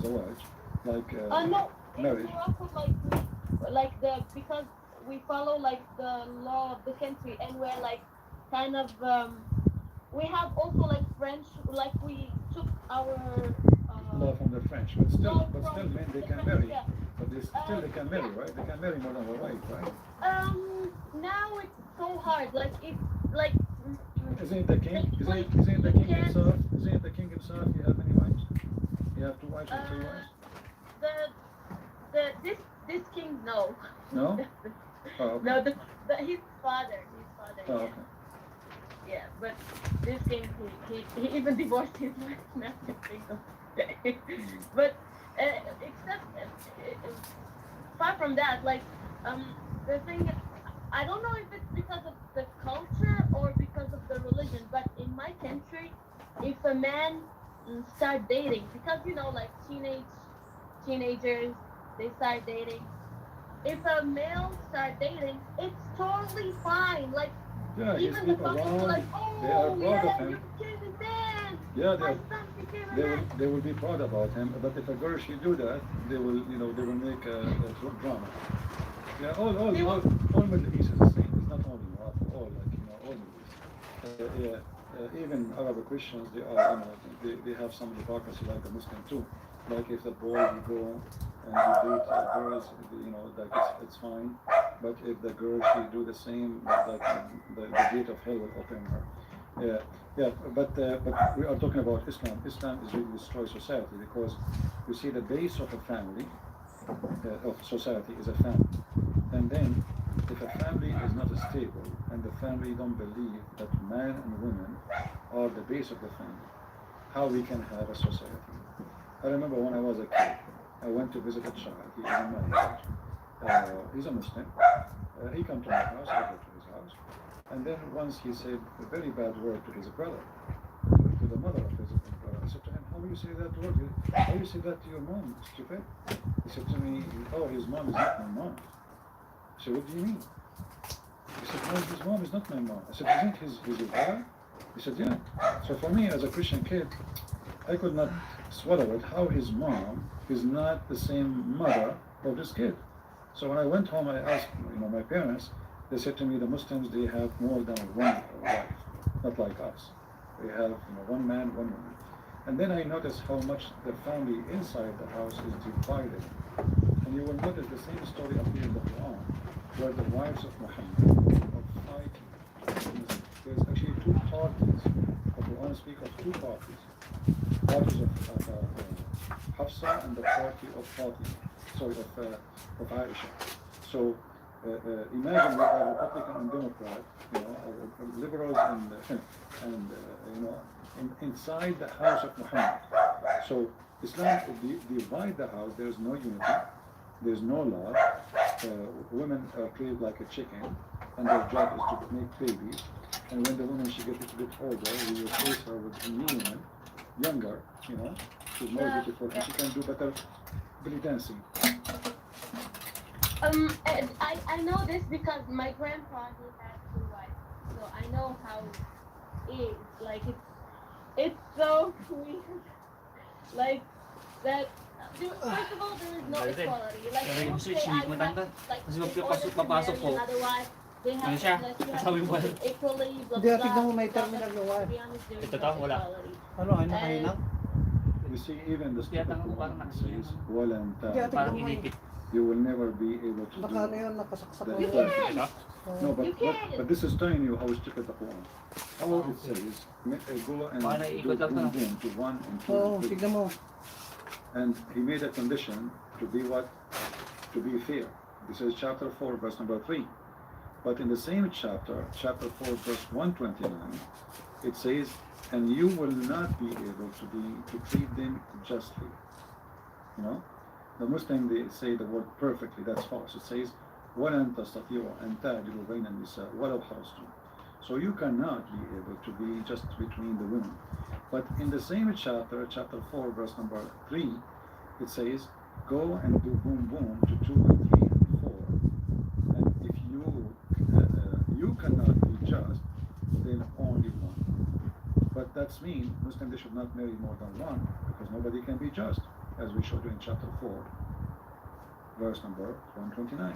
zawaj, like no, marriage. in Morocco, because we follow like the law of the country, and we're like kind of we have also like French, like we took our Law from the French, but still from men they the can French, marry. yeah. But they can marry, right? They can marry more than one wife, right? Now it's so hard. Like if like. Isn't it the king? Isn't it the king himself? Isn't it the king himself? You have many wives? You have 2 wives or 3 wives? This king, no. No? Oh, okay. No, his father. Oh, Yeah. okay. Yeah, but this king, he even divorced his wife. Nothing single. But except apart from that, like the thing is, I don't know if it's because of the culture or because of the religion, but in my country, if a man start dating, because you know, like teenagers, they start dating. If a male start dating, it's totally fine. Like Yeah, he Even the sleep couples were around. like, They are oh proud of yeah, him. you became a man. Yeah, My son became a they man. will be proud about him. But if a girl she do that, they will make a drama. Yeah, They will, all Middle East is the same. It's not only Morocco, all all Middle East. Yeah, even Arab Christians, they have some hypocrisy like the Muslim too. Like if the boy will go and he date girls, like it's fine. But if the girl she do the same, like the gate of hell will open her. Yeah, yeah, but we are talking about Islam. Islam is really destroy society because you see the base of a family, of society is a family. And then, if a family is not stable and the family don't believe that man and women are the base of the family, how we can have a society? I remember when I was a kid, I went to visit a child. He is in my age. He's a Muslim. He come to my house. I go to his house. And then once he said a very bad word to his brother, to the mother of his brother. I said to him, how will you say that word? How will you say that to your mom, stupid? He said to me, oh, his mom is not my mom. I said, what do you mean? He said, no, his mom is not my mom. I said, isn't his your brother? He said, yeah. So for me, as a Christian kid, I could not swallow it how his mom is not the same mother of this kid. So when I went home, I asked my parents. They said to me, the Muslims, they have more than one wife, not like us. They have one man, one woman. And then I noticed how much the family inside the house is divided. And you will notice the same story appears in the Quran, where the wives of Muhammad are fighting. There's actually two parties. The Quran speaks of two parties. Parties of Hafsa and the party of Fatima. Sorry, of Aisha. So imagine we have Republican and Democrat, liberals and inside the house of Muhammad. So Islam divide the house. There is no unity. There is no love. Women are treated like a chicken, and their job is to make babies. And when the woman she gets a bit older, we replace her with a new woman, younger. She's more beautiful and she can do better belly dancing. and I know this because my grandpa he had two wives, so I know how it is. Like it's so weird. Like that. First of all, there is no equality. Like Pero they yung would say, switch, I hindi would mo have, tanggal. like Kasi in order to papasok marry ko. another wife, they have Ano siya? like you have Sabi to mo. do it equally. Blah Hindi, blah tignan mo blah. may But terminal yung to wife. be honest, there is Ito no to, wala. equality. Ano, ay nakahinang? You see, even the Kaya tanong ko Quran parang says, "Walan Hindi, ate, Parang tignan mo. inipit. you will never be able to Naka ano do." yun, nakasaksak the mo You yun. can. Ito? No, You can. but this is telling you how stupid the Quran. How it says, go and Paano do ikot lang boom to? boom to 1 and 2 Oo, and 3. tignan mo. And he made a condition to be what? To be fair. This is chapter 4, verse number 3. But in the same chapter, chapter 4, verse 129, it says, and you will not be able to treat them justly. The Muslim, they say the word perfectly. That's false. It says, وَلَن تَسْتَطِيعُوا أَن تَعْدِلُوا بَيْنَ النِّسَاءِ وَلَوْ حَرَصْتُمْ. So you cannot be able to be just between the women. But in the same chapter, chapter 4, verse number 3, it says, go and do boom boom to 2 and 3 and 4. And if you cannot be just, then only one. But that's mean Muslims, they should not marry more than one, because nobody can be just, as we showed you in chapter 4, verse number 129.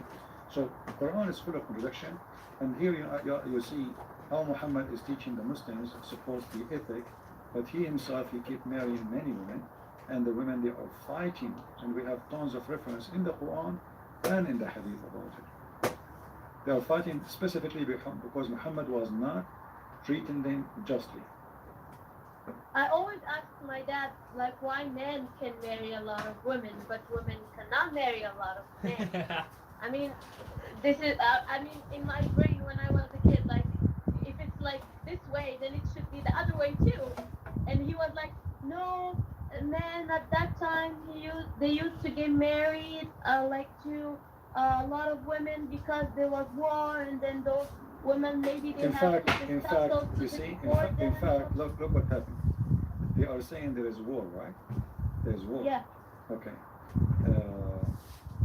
So Quran is full of contradiction, and here you see how Muhammad is teaching the Muslims supposed the ethic, but he himself, he keep marrying many women, and the women, they are fighting, and we have tons of reference in the Quran and in the Hadith about it. They are fighting specifically because Muhammad was not treating them justly. I always ask my dad, like, why men can marry a lot of women, but women cannot marry a lot of men. I mean, this is, in my brain when I was a kid, like, if it's like this way, then it should be the other way too. And he was like, no, men at that time, they used to get married, to a lot of women because there was war, and then those women, maybe they have to discuss those you see, support them. in fact, look what happened. They are saying there is war, right? There's war. Yeah. Okay.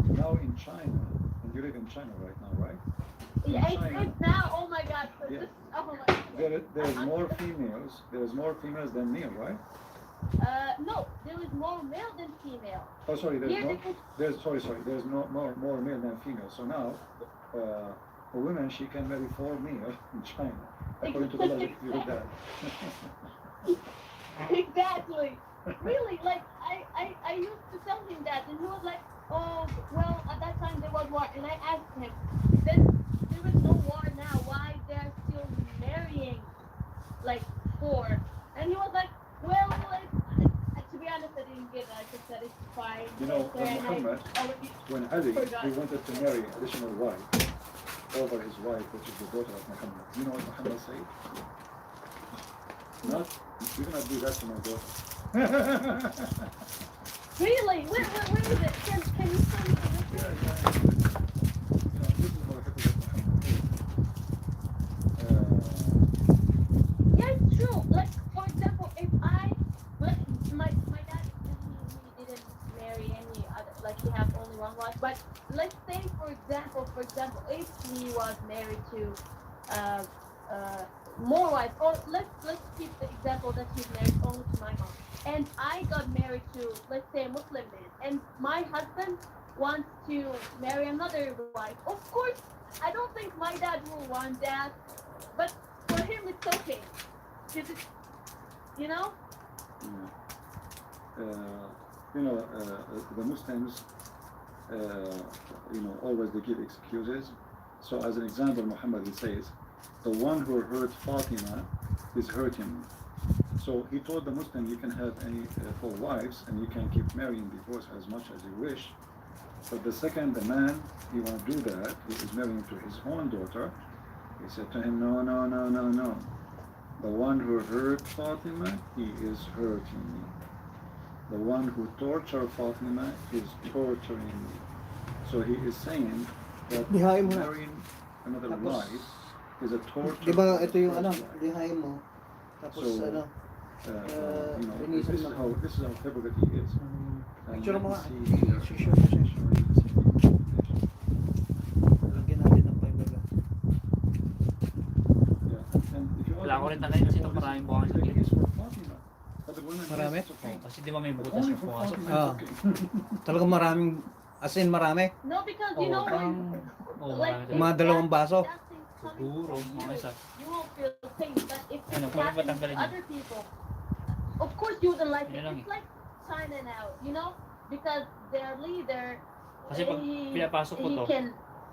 Now in China, and you live in China right now, right? in Yeah, China, it's now. Oh my God. So Yeah. this, oh my God. there's more females. There's more females than male, right? No, there is more male than female. Oh, sorry. Here they could, There's There's no more male than female. So now, a woman she can marry 4 male in China, according to the law that you read that. exactly. Really, like I used to tell him that, and he was like, "Oh, well, at that time there was war." And I asked him, "Then there is no war now. Why they're still marrying like 4?" And he was like, "Well, to be honest, I didn't get it. I just said it's fine." You know, And I Muhammad, already when Ali Forgot. he wanted to marry additional wife over his wife, which is the daughter of Muhammad. You know what Muhammad said? Not, you're gonna do that to my daughter. really, where is it? Can you send me the Yeah, picture? you know, this is what happened with Muhammad. Yeah, it's true. Like, for example, if my dad, he didn't marry any other, like he had only one wife. But let's say, for example, if he was married to more wives, or let's keep the example that he's married only to my mom, and I got married to, let's say, a Muslim man, and my husband wants to marry another wife. Of course, I don't think my dad will want that, but for him it's okay. Because it's, you know? The Muslims, always they give excuses. So as an example, Muhammad he says, the one who hurt Fatima is hurting me. So he told the Muslim, you can have any 4 wives and you can keep marrying divorce as much as you wish. But the second the man, he won't do that, he is marrying to his own daughter. He said to him, no. The one who hurt Fatima, he is hurting me. The one who tortured Fatima is torturing me. So he is saying that Lihain mo na. marrying another Tapos, wife is a torture. Di ba for ito the yung first ano, wife. lihain mo. Tapos So, ano, this is how hypocrite he is. And picture you mo can nga. see here- I-share mo siya. Sure, you can see the interpretation. Lagyan natin ng fiber. Yeah. And if you Wala ko also rin look talaga at kasi this, itong maraming this buwangan is sa the gilid. case for Fatima. But the woman Marami? says it's okay. Kasi di ba may But butas only yung for pumasok? Fatima, Ah. it's okay. Talagang maraming, as in marami. No, because Oo, you know parang Oo, like marami if talaga. mga dalawang baso. that thing's coming Siguro, from mga isa. you won't feel pain. But if Ano, it's kung happening to matanggalin yun. other people, of course you wouldn't like it. Yun lang It's like China now, you know, because their leader, Kasi pag pinapasok ko he to, can,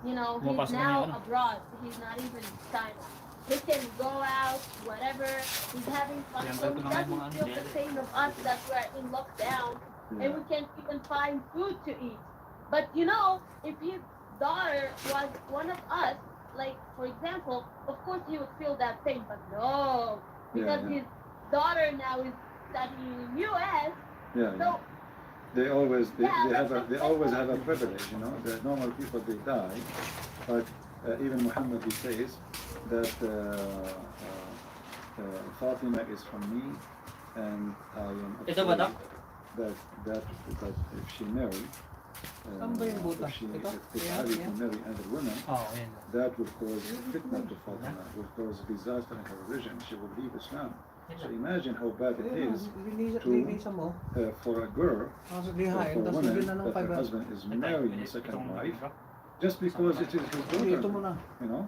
you know, he's pumapasok na now yung ano. abroad. He's not even in China. He can go out, whatever. He's having fun. Kaya So ang he gagawin doesn't mga ano, feel the dede. pain of us that we're in lockdown and we can't even find food to eat. But you know, if his daughter was one of us, like for example, of course he would feel that pain. But no, because Yeah. his daughter now is studying in US. Yeah, So they always Yeah, they always have a privilege, you know. The normal people they die, but even Muhammad he says that Fatima is from me, and I am Ito ba daw? that if she marry, Saan ba yung butas? Ito? if Yan, Ali yan. can marry other women, Oo, yan. that would cause fitna to Fatima, would cause disaster in her religion. She would leave Islam. So imagine how bad it is Linisan mo. for a girl Tapos or lihain. for a Tapos woman lagyan na ng that her fiber. husband is Ito, marrying a ito, second itong- wife just because it is his Hindi, ito daughter, muna. you know.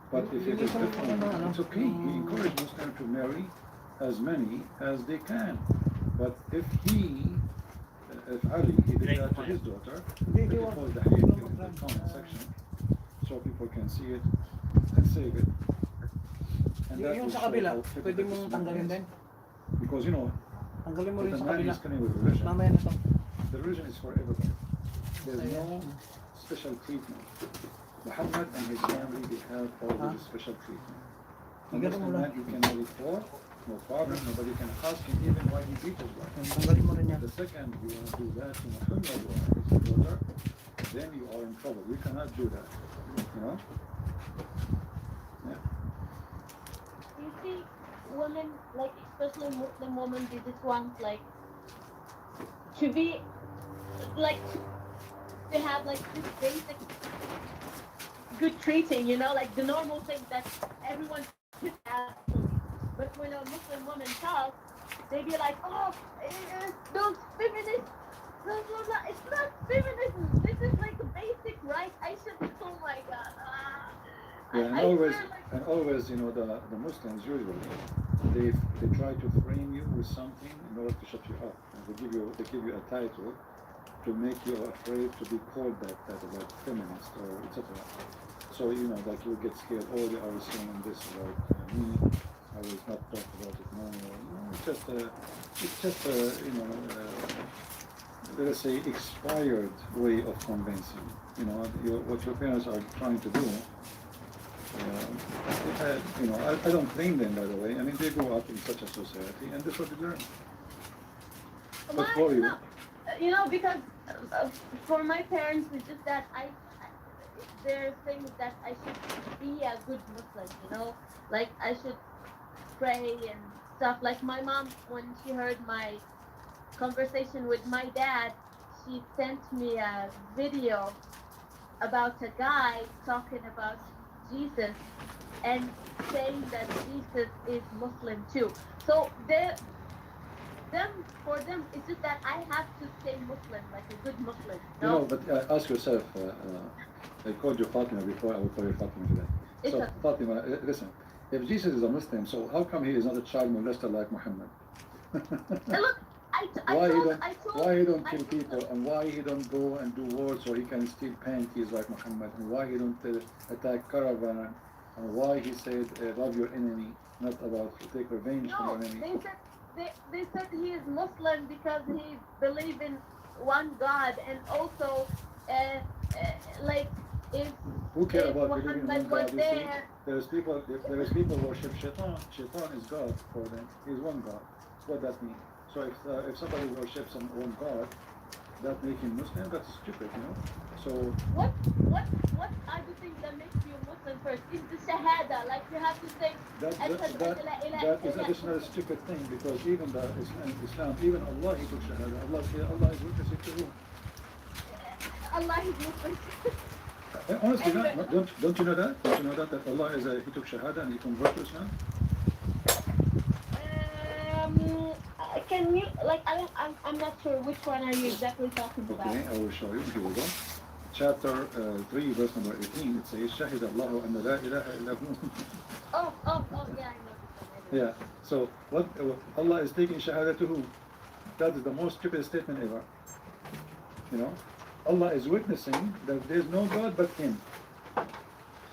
But if it is Linisan mo different, muna, ano? it's okay. He encouraged Muslims to marry as many as they can. But if Ali, he did that to his daughter, Hindi, put di it wag. for the hate in the comment section so people can see it and save it. And that Yung will sa show kabila, how hypocrite pwede mong Islam tanggalin is. din. Because you know, Tanggalin mo if rin a sa man kabila. is coming with religion, Mamaya na to. the religion is for everybody. There's no Ayan. special treatment. Muhammad and his family, they have all Huh? this special treatment. A Tingnan mo Muslim lang. man, he can marry 4, no problem. Nobody can ask him even why he beat his wife. Tanggalin mo rin yan. The second you want to do that to Muhammad or his daughter, then you are in trouble. You cannot do that. You know? Yeah. you see, women, like especially Muslim women, they just want like to be like to have like this good treating, you know, like the normal thing that everyone should have. But when a Muslim woman talks, they be like, oh, those feminists, blah, blah, blah. It's not feminism. This is like a basic right. I should, oh my God. Yeah, and I always, swear, like, and always, you know, the Muslims usually they try to frame you with something in order to shut you up. And they give you a title to make you afraid to be called that about feminist or etc. So you know, like you get scared. Oh, they are saying this about me. I was not talk about it no more. You know, it's just a you know, let us say expired way of convincing. You know, what your parents are trying to do. You know, I don't blame them, by the way. I mean, they grew up in such a society, and that's what they learn. But for you, you know, because for my parents, it's just that their thing is that I should be a good Muslim, you know, like I should pray and stuff. Like my mom, when she heard my conversation with my dad, she sent me a video about a guy talking about Jesus and saying that Jesus is Muslim too. So for them, it's just that I have to stay Muslim, like a good Muslim. you know, but ask yourself. I called you Fatima before. I will call you Fatima today. It's So a- Fatima, listen. If Jesus is a Muslim, so how come he is not a child molester like Muhammad? Look, Why he don't kill people, and why he don't go and do wars so he can steal panties like Muhammad, and why he don't attack caravan, and why he said love your enemy, not about to take revenge from No, your enemy. they said he is Muslim because he believes in one God, and also like if Who care if about believing in one Muhammad was God? You see, there, there's people worship Shaitan. Shaitan is God for them. He's one God. That's what that means. So if somebody worships one God, that make him Muslim. That's stupid, you know. So what are the things that makes you Muslim first? Is the Shahada, like you have to say that is additional stupid thing, because even the Islam, even Allah, he took Shahada. Allah is witnessing to whom? Allah is Muslim. Honestly, Anyway. don't you know that? Don't you know that Allah is he took Shahada and he converted to Islam? Can you like I'm not sure which one are you exactly talking about? Okay, I will show you. Here we go. Chapter 3, verse number 18. It says, "Shahid Allahu anna la ilaha illa hu." Oh, yeah, I know this one. Yeah. So what Allah is taking Shahada to who? That is the most stupid statement ever. You know, Allah is witnessing that there is no God but Him.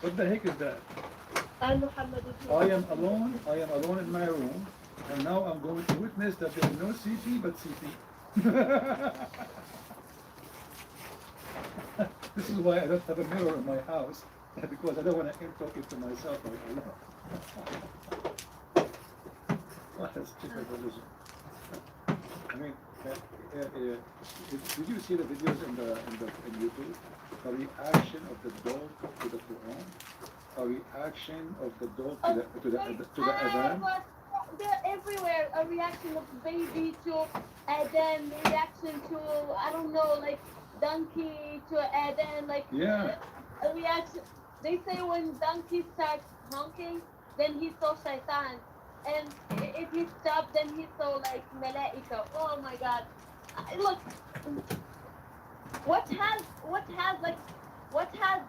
What the heck is that? I am alone in my room, and now I'm going to witness that there is no CP but CP. This is why I don't have a mirror in my house, because I don't want to talk it to myself like Allah. What a stupid religion. I mean, did you see the videos in YouTube? A reaction of the dog to the Quran, a reaction of the dog to the Adhan. They're everywhere. A reaction of baby to Adam, reaction to I don't know, like donkey to Adam, like Yeah. a reaction. They say when donkey starts honking, then he saw Shaitan, and if he stopped, then he saw like Malaika. Oh my God! Look, what has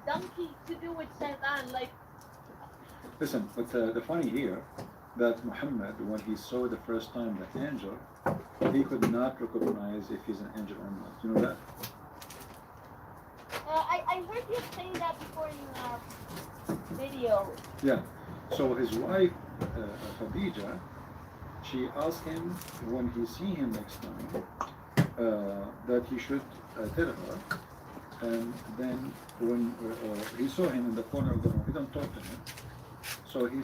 donkey to do with Shaitan? Like, Listen, but the funny here, that Muhammad, when he saw the first time the angel, he could not recognize if he's an angel or not. You know that? I heard you say that before in a video. Yeah. So his wife, Khadija, she asked him when he see him next time that he should tell her. And then when he saw him in the corner of the room, he don't talk to him. So she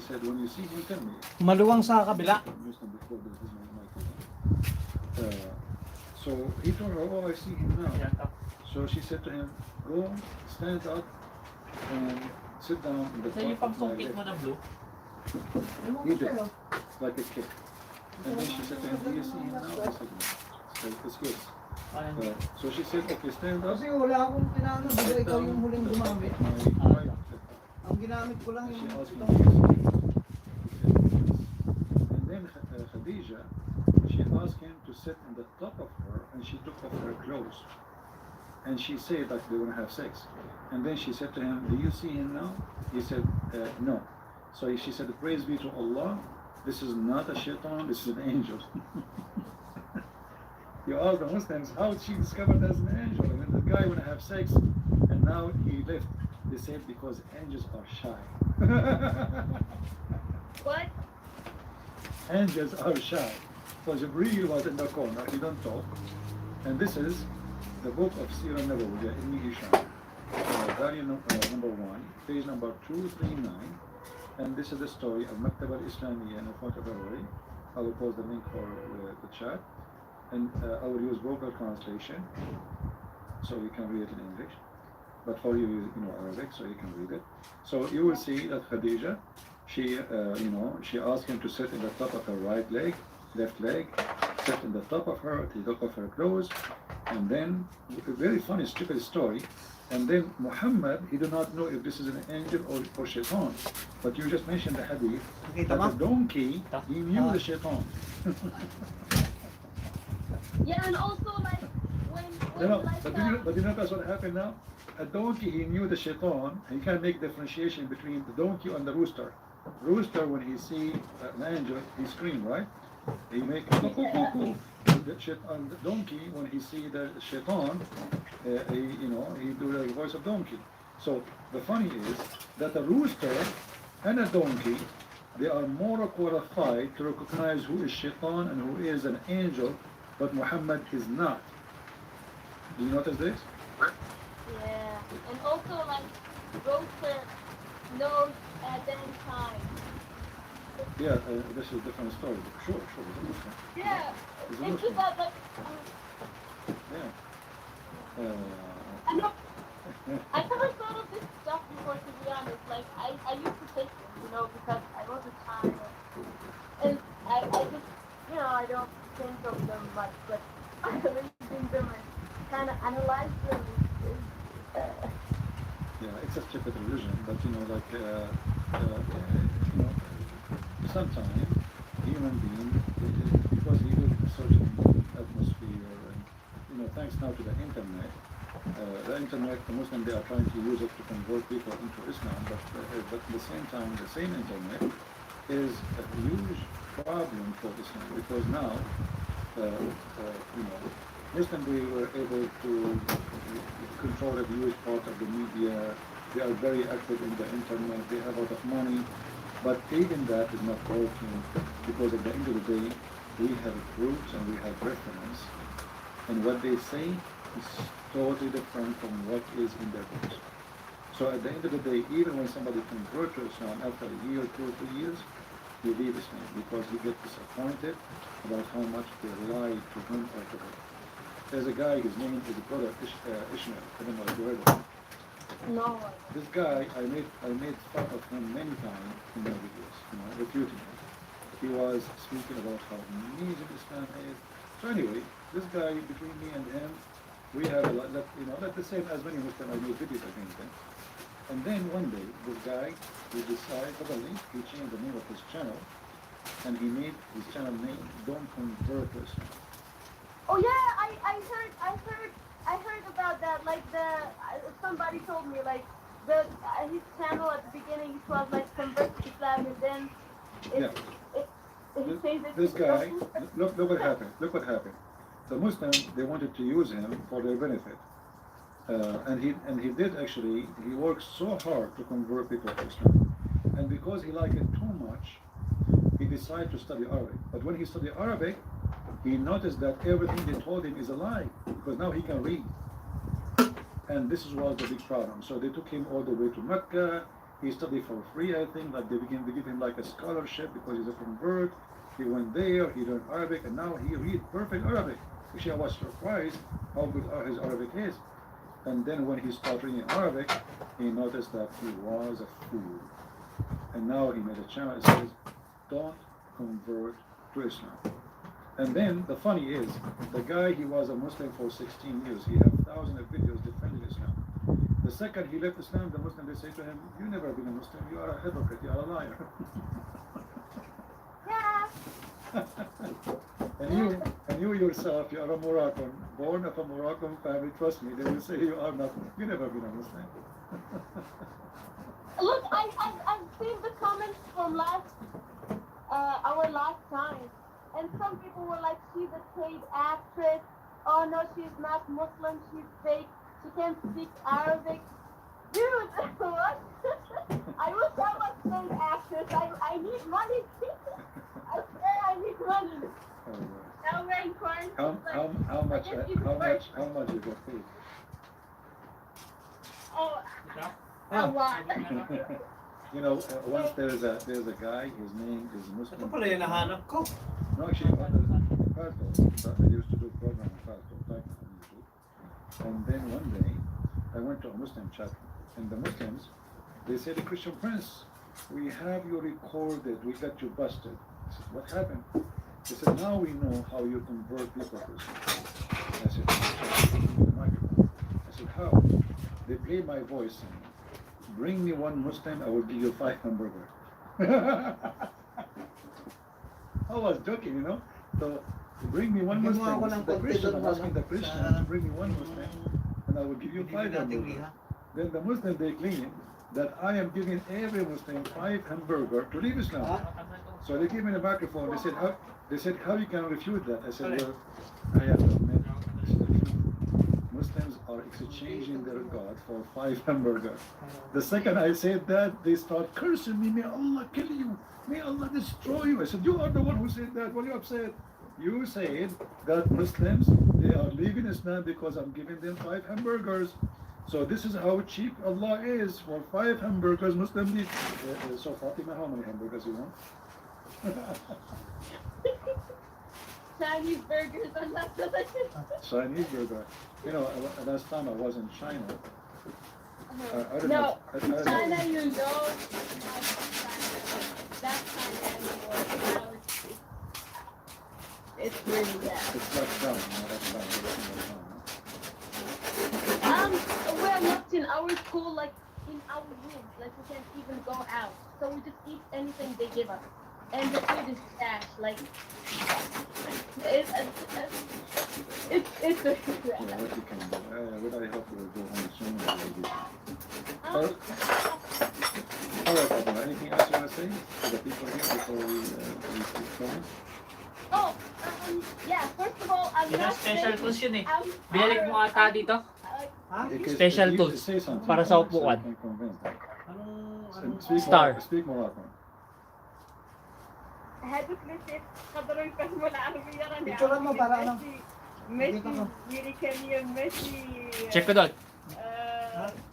said, when you see him, tell me. Maluwang sa kabila. So he told her, oh, I see him now. Yeah. So she said to him, go, stand up, and sit down in the So yung front of my pangsungkit mo leg. ng blue, He did, like a kick. And then she said to him, do you see him now? He said, no. So it's good. Parang, So she said, okay, stand up. Kasi wala akong tinano, di ba ikaw yung huling gumamit? My right. Ang ginamit ko lang She yung asked me itong to sit. He said, yes. And then Khadija, she asked him to sit on the top of her, and she took off her clothes. And she said that they're going to have sex. And then she said to him, do you see him now? He said, no. So she said, praise be to Allah, this is not a shaitan, this is an angel. You ask the Muslims, how did she discover that's an angel? I mean, the guy want to have sex, and now he left. They said because angels are shy. What? Angels are shy. So Jibreel was in the corner, he don't talk. And this is the book of Sirah Nabawiyya, Ibn Hisham. Volume number 1, page number 239. And this is the story of Maktab al-Islamiyya in front of everybody. I will post the link for the chat. And I will use vocal translation, so you can read it in English. But for you, you know Arabic, so you can read it. So you will see that Khadija, she asked him to sit in the top of her right leg, left leg, sit in the top of her, he took off her clothes, and then, a very funny, stupid story, and then Muhammad, he did not know if this is an angel or shaitan, but you just mentioned the hadith, Nakita that mo? the donkey, he knew the shaitan. Yeah, and also like when No, like but you know that's what happened now? A donkey, he knew the shaitan, he can make differentiation between the donkey and the rooster. Rooster, when he see an angel, he scream, right? He make the donkey, when he see the shaitan, he do the voice of donkey. So the funny is that a rooster and a donkey, they are more qualified to recognize who is shaitan and who is an angel, but Muhammad is not. Do you notice this? yeah, and also like Roaster knows at that time. Yeah, this is a different story. Sure, it's a Muslim. Yeah, It's a it's Muslim. just that like Yeah. I know I never thought of this stuff before, to be honest. Like I used to take them, because I was a child, and I just I don't think of them much, but I really think them and kind of analyze them. Yeah, it's a stupid religion, but sometimes human being, because he lives in a certain atmosphere, and thanks now to the internet, the Muslim, they are trying to use it to convert people into Islam, but at the same time, the same internet is a huge problem for Islam, because now, Muslims, we were able to control a huge part of the media. They are very active in the internet. They have a lot of money, but even that is not working, because at the end of the day, we have groups and we have reference, and what they say is totally different from what is in their books. So at the end of the day, even when somebody converts to Islam after a year, 2 or 3 years, he leaves Islam because he gets disappointed about how much they lie to him or to her. There's a guy, his name is brother Ishmael. I don't know if you heard of him. No. This guy, I made fun of him many times in my videos, refuting him. He was speaking about how amazing Islam is. So anyway, this guy, between me and him, we have a lot, like the same as many Muslims, I made videos against him. And then one day, this guy, he decided, suddenly, he changed the name of his channel, and he made his channel name, Don't Convert to Islam. Oh yeah, I heard about that. Like somebody told me like his channel at the beginning it was like convert to Islam, and then he changed it. This to guy, Don't- look what happened. Look what happened. The Muslims, they wanted to use him for their benefit. And he did actually, he worked so hard to convert people to Islam. And because he liked it too much, he decided to study Arabic. But when he studied Arabic, he noticed that everything they told him is a lie, because now he can read. And this was the big problem. So they took him all the way to Mecca. He studied for free, I think. Like they give him like a scholarship because he's a convert. He went there, he learned Arabic, and now he read perfect Arabic. Actually, I was surprised how good his Arabic is. And then when he started reading Arabic, he noticed that he was a fool. And now he made a channel that says, don't convert to Islam. And then the funny is, the guy, he was a Muslim for 16 years. He had thousands of videos defending Islam. The second he left Islam, the Muslim, they say to him, you never been a Muslim, you are a hypocrite, you are a liar. Yeah. and you yourself, you are a Moroccan, born of a Moroccan family, trust me, they will say you are not, you never been a Muslim. Look, I've seen the comments from our last time, and some people were like, she's a paid actress. Oh no, she's not Muslim. She's fake. She can't speak Arabic. Dude, what? I wish I was paid actress. I need money. I swear I need money. Now we're in quarantine. How much you got paid? Oh, Ikaw? a lot. You know, once there's a guy, his name is Muslim. Ito pala yung nahanap ko. No, actually, Farto. I used to do program on Farto, on YouTube. And then one day, I went to a Muslim chat, and the Muslims, they said, Christian Prince, we have you recorded, we got you busted. I said, what happened? They said, now we know how you convert people to Islam. I said, how? They play my voice and bring me one Muslim, I will give you 5 hamburgers. I was joking, you know. So bring me one Bigyan mo Muslim. ako ng The konti Christian, doon, I'm asking the Christian sa- to bring me one Muslim, and I will give you Hindi 5 natin hamburgers. liha. Then the Muslim, they claim that I am giving every Muslim 5 hamburgers to leave Islam. Ah. So they gave me the microphone. They said how you can refute that? I said, well, I have to admit, this is the truth. Muslims are exchanging their God for 5 hamburgers. The second I said that, they start cursing me. May Allah kill you. May Allah destroy you. I said, you are the one who said that. What are you upset? You said that Muslims, they are leaving Islam because I'm giving them 5 hamburgers. So this is how cheap Allah is. For 5 hamburgers, Muslims leave. So Fatima, how many hamburgers you want? Chinese burgers are not delicious. Chinese burger. You know, last time I was in China. I don't No, know. in China, you know, that China anymore. Now it's really bad. It's locked down. That's We're locked in our school, like in our room, like we can't even go out. So we just eat anything they give us, and the food is trash. Like it's Yeah, what you can do. But I hope you will go home soon. All right, Fatima, anything else you want to say to the people here before we keep going? Oh, yeah. First of all, I'm Ito not special saying tools yun eh. I'm Binalik mo ata dito. Ha? Because Special you tools say something para sa so upuan. you can convince them. Anong Star. Speak Moroccan. هذوك اللي تقدروا يفهموا العربية راني Picture mo para ano? ماشي Dito ko. أمريكانية ماشي Check ko doon.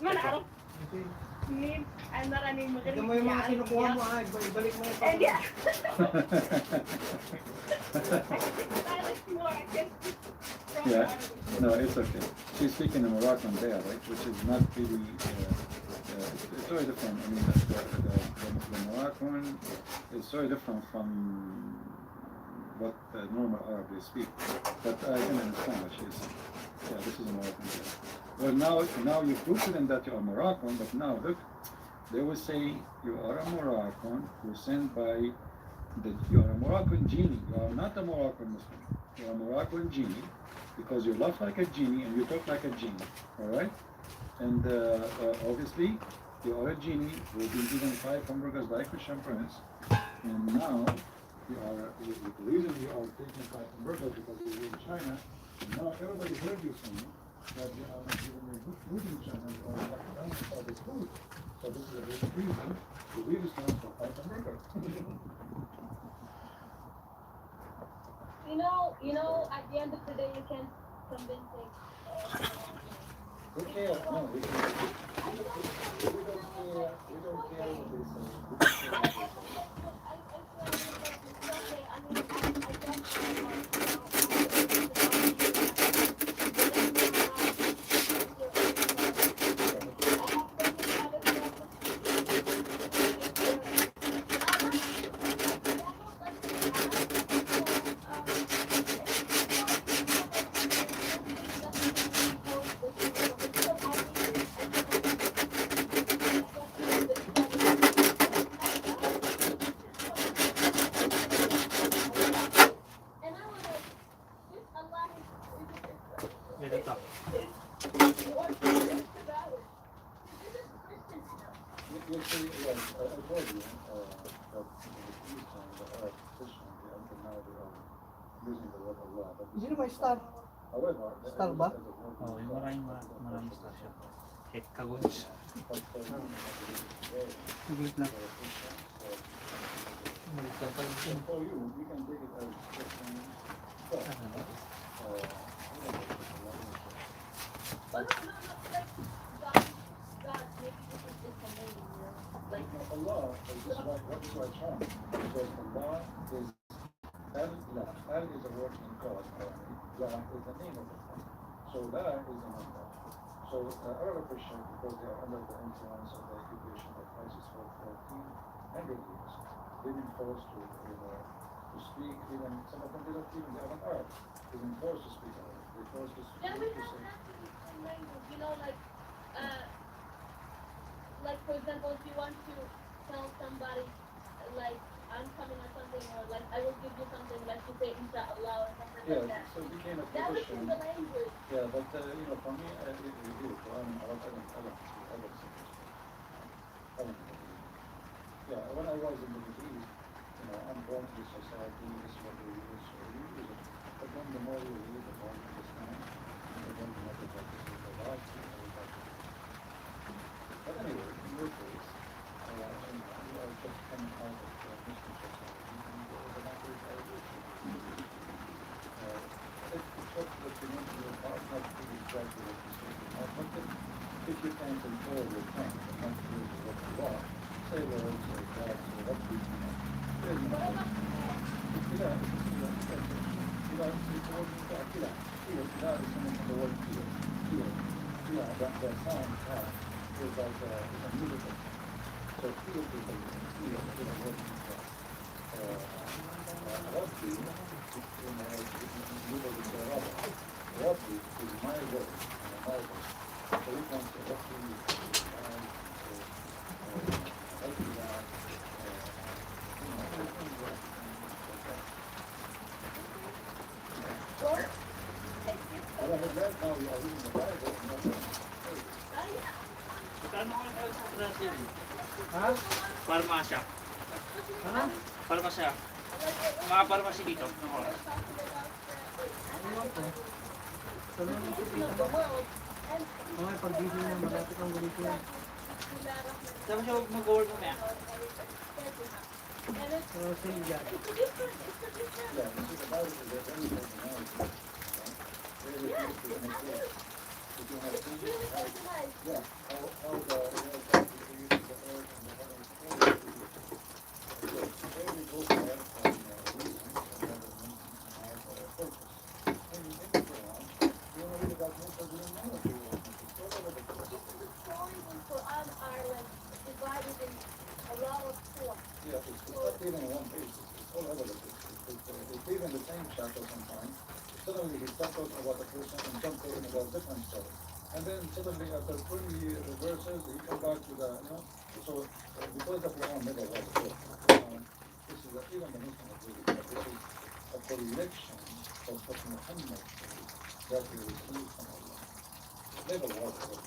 ما نعرف مين أنا راني Ito mo yung mga kinukuha mo, مغربية ibalik mo yung And yeah, Yeah, no, it's okay. She's speaking in Moroccan there, right? Which is not really, it's very different. I mean, the Moroccan is very different from what normal Arab they speak. But I can understand what she's saying. Yeah, this is a Moroccan there. Well, now you prove to them that you are Moroccan, but now look, they will say you are a Moroccan who sent by you are a Moroccan genie. You are not a Moroccan Muslim. You are a Moroccan genie because you laugh like a genie and you talk like a genie. All right? And obviously, you are a genie who has been given 5 hamburgers by Christian Prince. And now, the reason you are taking 5 hamburgers because you're in China. And now everybody heard you saying that you are not giving them good food in China. You are locked down for this food. So this is a big reason to leave Islam for 5 hamburgers. you know, at the end of the day, you can convince it. Okay, no, we don't care what they say. Ganito. What is about it? This is Christian stuff. You see, yes, I told you that the Eastern, the Arab Christians, until now they are using the word Allah. But Sino may star? however, Star ba? Oh, yung maraming star siya. Kahit kaguns. Wait lang. For you, you can take it as Christian stuff. But no, like God, maybe this is just amazing, you know? Like, Allah is just right, what is right wrong? Because Allah is Allah. Al is a word in God, La is the name of Allah. So La is an Allah. So Arab Christians, because they are under the influence of the occupation of ISIS for 1400 years, they've been forced to, to speak, even some of them they don't even, they are not Arab. They've been forced to speak Arabic. They're forced to speak. then we to don't say, have to use the language, you know, like for example, if you want to tell somebody, like, I'm coming or something, or like, I will give you something, like you say, inshallah, or something like that. so it became a That was in tradition. the language. Yeah, but for me, it is. I mean, I don't speak other languages. Yeah, when I was in the Middle East, I'm born to the society, this is what we use, so we use it. But then the more you read, the more you understand, and the more you know that this is the right thing, but anyway, in your case, you are just coming out of the Muslim society, and there was a matter of it's what you know to your heart, not to exactly what you say to your heart, but if you can control your tongue, and not do what you want, say Lord, say God, say what you want. There's no كده it's working back كده كده is coming from the word كده that sound is like it's a musical. So كده is a word ربي ربي is my word, my word. So we can say now we are reading the Bible. Kano ka na sa Brazil? Ha? Parmasya. Ano? Parmasya. Mga parmasya dito. Ng oras. Ano ko? Sabi mo ko Of the world, and mga pag-video na malapit ang ganito yan. Sabi siya mag-work mo kaya? and it's Pero same dyan. it's a different, it's a different. Yeah, you see the Bible is there any personality. Very Yes, beautiful it's and clear. If you have it's seen really how personalized. yeah, how the God created the earth and the heavens, all the every book has a reason, and every reason has a purpose. And in the Quran, you want to read about Musa, you don't know what you want. It's all over the place. The stories in Quran are like divided in a lot of forms. Yeah, it's not even one page. It's all over the place. It's even the same chapter sometimes. Suddenly he starts talking about the person and jump talking about different story. And then suddenly after 20 verses, he come back to the, so because the Quran never was good, this is even the Muslim agrees that this is a collection of what Muhammad said that he received from Allah. It never was good.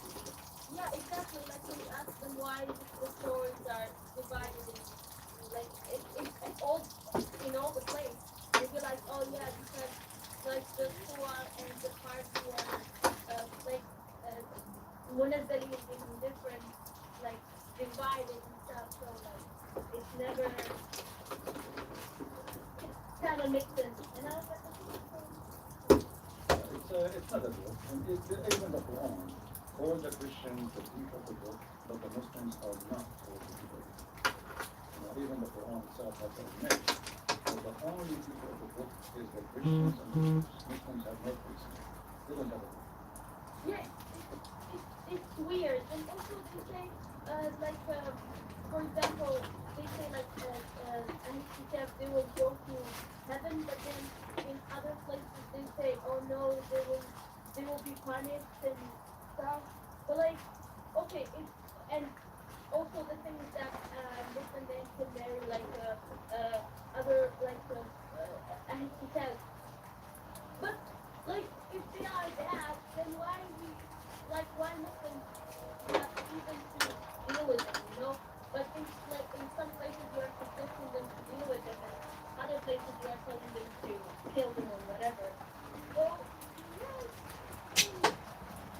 Yeah, exactly. Like when you ask them why the stories are divided in, like it's all the place. They'd be like, oh yeah, because like the Quran and the Parsi are like Munazzali is in different, like divided and stuff. So like it's never, it kind of makes sense. And I was like, It's not a book. And even the Quran, all the Christians believe of the book, but the Muslims are not all the people. Even the Quran itself has a mix. But the only people of the book is the Christians and Muslims. Muslims have no place. They don't have a book. yeah, it's weird. And also they say, for example, they say like, and they will go to heaven, but then in other places they say, oh no, they will be punished and stuff. But like, okay, and also the thing is that Muslim men can marry like other like Ahl Kitab. But like if they are that, then why we like why Muslims not even to deal with them, you know? But in like in some places you are suggesting them to deal with them, and other places you are telling them to kill them or whatever. So yes,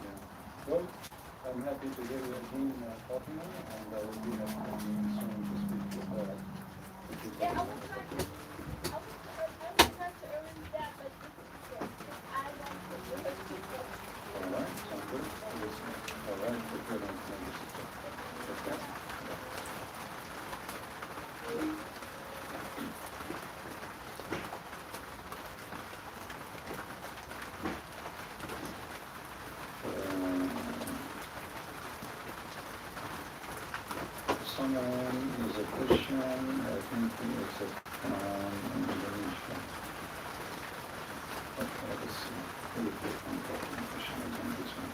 Yeah. Well, I'm happy to hear your team talking, and I will be happy soon to speak to her. yeah, I was trying to arrange that, but if I want to do it, All right, sounds good. All right, if you don't know the sister. Okay. Someone is a Christian, I think he is from Indonesia. Okay, let's see. Who is the important Christian on this one?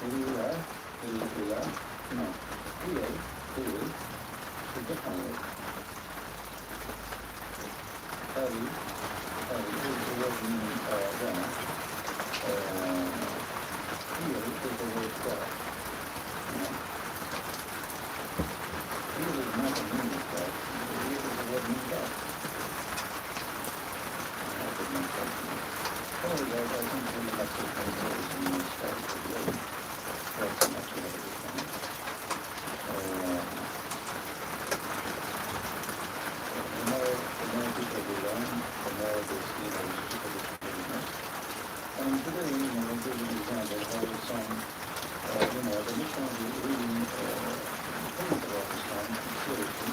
Hilal? Hilal? No. Hilal. Hilal. It's a different word. Ali is the word meaning God. Hilal is the word God. No. Hilal is not the meaning of God. Hilal is the word meaning God. Anyway, guys, I think we have to consider the meaning of God today. That's much of a good thing. The more people we learn, the more this relationship is business. And today, we'll give an example of how some, the mission is really think about Islam seriously.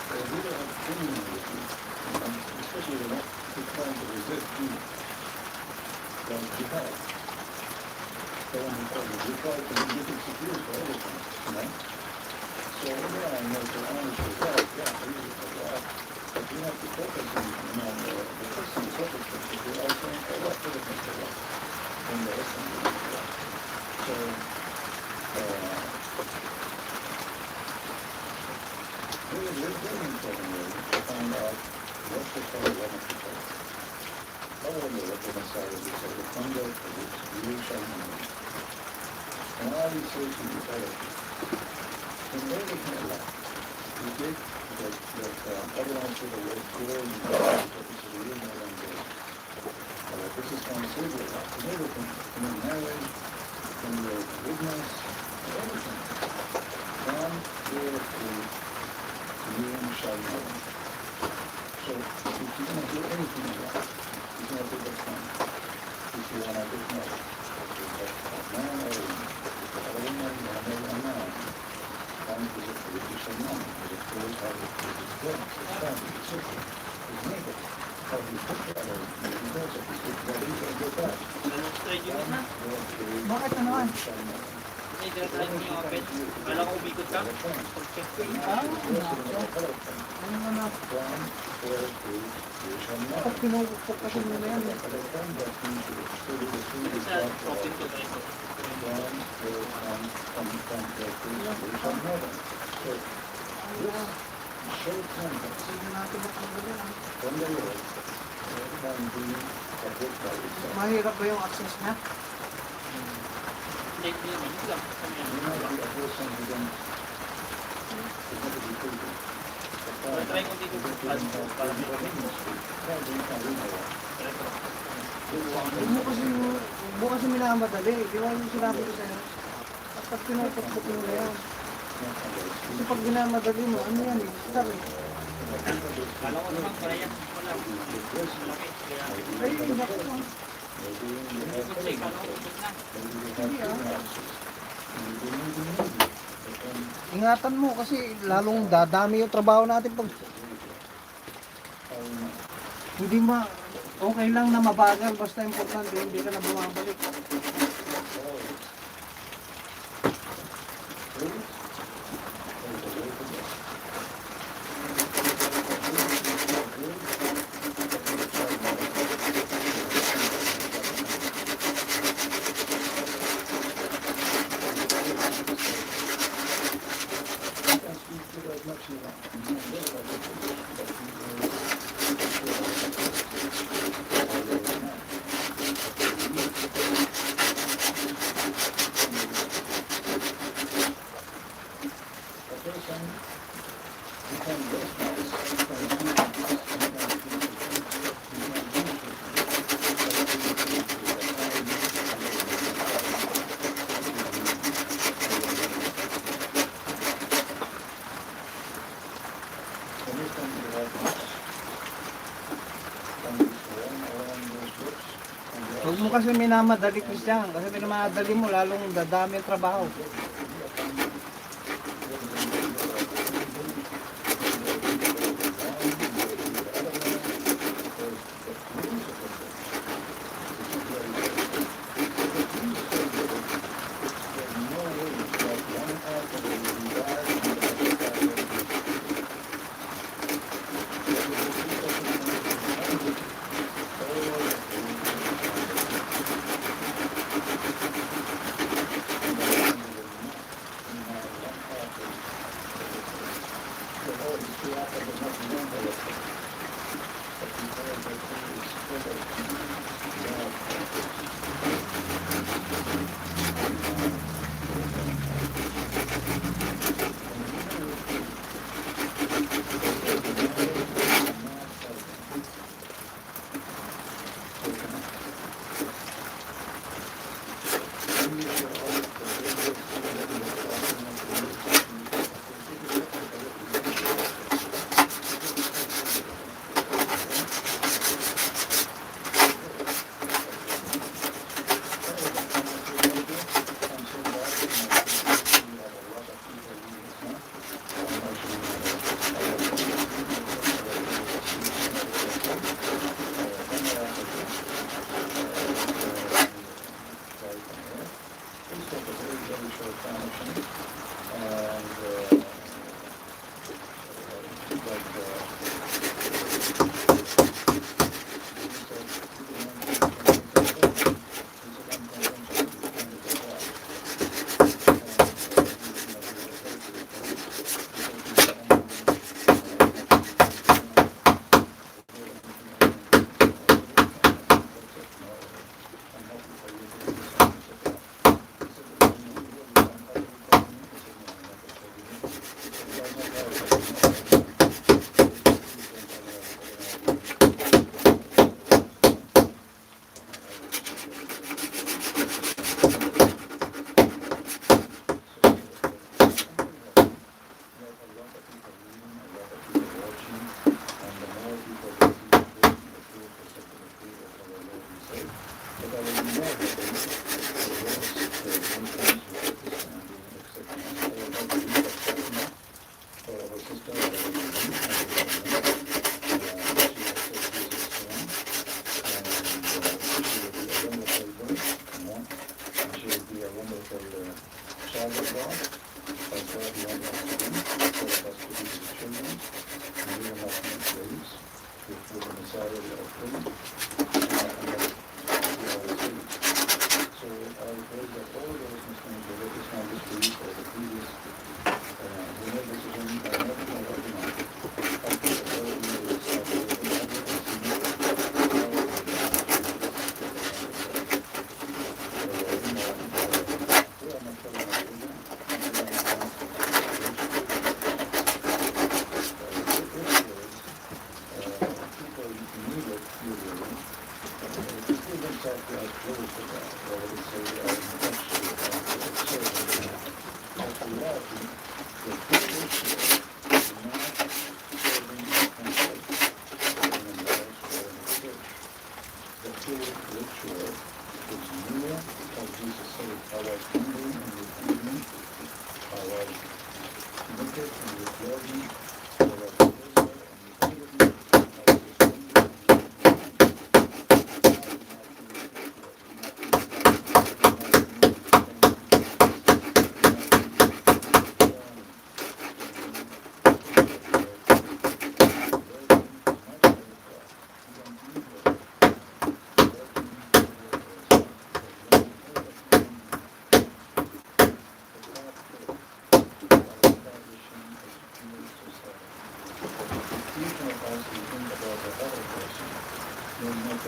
We are genuine with it, especially when we're trying to resist evil, like jihad. So when we try to make it secure for everything, So yeah, I know the honest is right, yeah, easy for that. But you have to focus on, the person focus because they are saying, oh, what for the things of in the lesson. So, really very important way to find out what's the color, what is the color. However, what the Messiah will say, the conduct of which you shall know. And all he says to the other in everything in life, you take that everyone should have worked for you, because it's really more than this. This is from Savior life, in everything, in your marriage, in your witness, everything. From here to you shall know. So, if you want to do anything in life, you can take that time. If you want to get married, a man or a woman, a woman, a man, and is a politician man, is a full of his friends, his family, his sister, his neighbor, how he took care of him, because of his values and their past. Straight yun na. Bakit na naman? Hindi, try mo yung open. Kala ko umikot ka. Ano na? Bakit pinupok kasi nila yan? Isa, open to try ko. Sige natin matanggalin. From the Lord, can be a book by itself. Mahirap ba yung access niya? Hindi, hindi naman. Ito lang. Kami yan. You might be a person who don't, it's not a big deal. Try ko dito. Para may kami. Huwag mo kasi minamadali. Di ba yung sinabi ko sa'yo? At pag pinupok mo na yan. Kasi pag minamadali mo, ano yan eh? Sabi. Kala ko naman para yan. Wala. Malaki. Kaya, Ay, naku mo. umikot siya. Kala ko umikot na. Hindi Ingatan mo kasi lalong dadami yung trabaho natin pag hindi okay lang na mabagal basta importante hindi ka na bumabalik. Huwag mo kasi minamadali, Christian. Kasi minamadali mo, lalong dadami ang trabaho.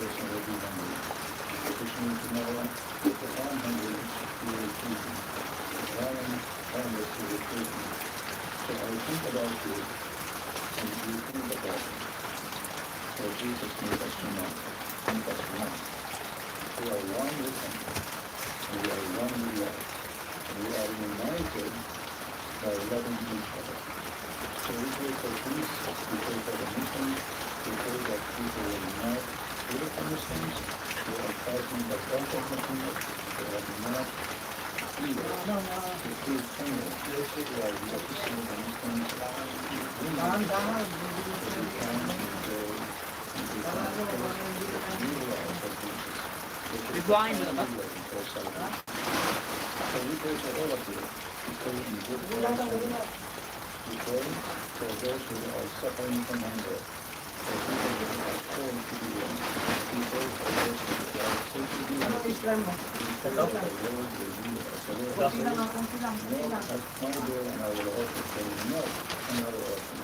person will be hungry, which means tomorrow, if I'm hungry, you will feed me. If I am homeless, you will feed me. So I think about you, and you think about me. So Jesus made us unite, make us one. We are one with Him, and we are one with love. And we are united by loving each other. So we pray for peace, we pray for the Muslims, we pray that people will unite with the Muslims, who are fighting the cause of Muslims, who are not eager to prove anyone, who are practicing the Muslims, Dahan-dahan. to be kind and pray, and to utilize the Jesus. Bigwain nila ba? So we pray for all of you. We pray in good health. We pray for those who are suffering from hunger, for people who are cold to be warm. We pray for those who are sick to be Ano healed. Islam mo? We pray that the Lord will be with us. The Lord Konti lang, has konti lang. no there, and I will also say no another orphan.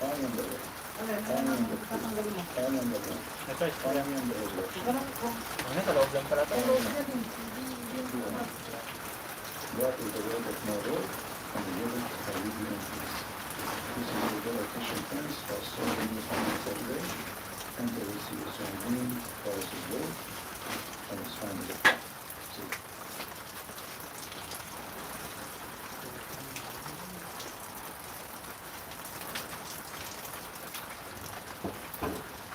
I am the Lord. Tatanggalin mo. I am the Lord. Ito, ito. I am the Lord. Ano, sa loob lang pala ito. That is the word of my Lord, and the word of the living peace. This is the word of Christian friends, for serving the family Saturday, and they will see the same name, Christ is Lord, and His family. See.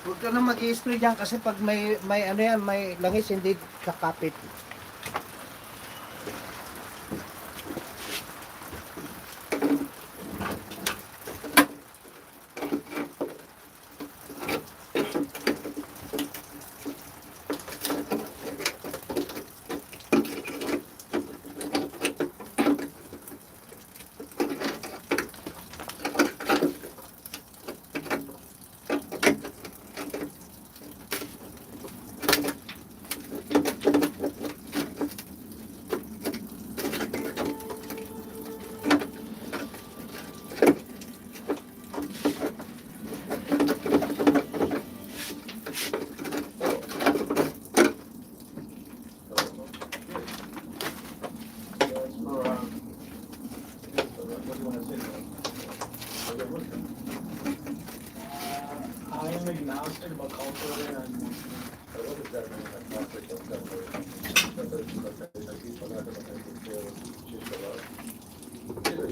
Huwag ka na mag-i-spray dyan kasi pag may ano yan, may langis hindi kakapit. I am agnostic about culture and What does that mean? Agnostic of separation?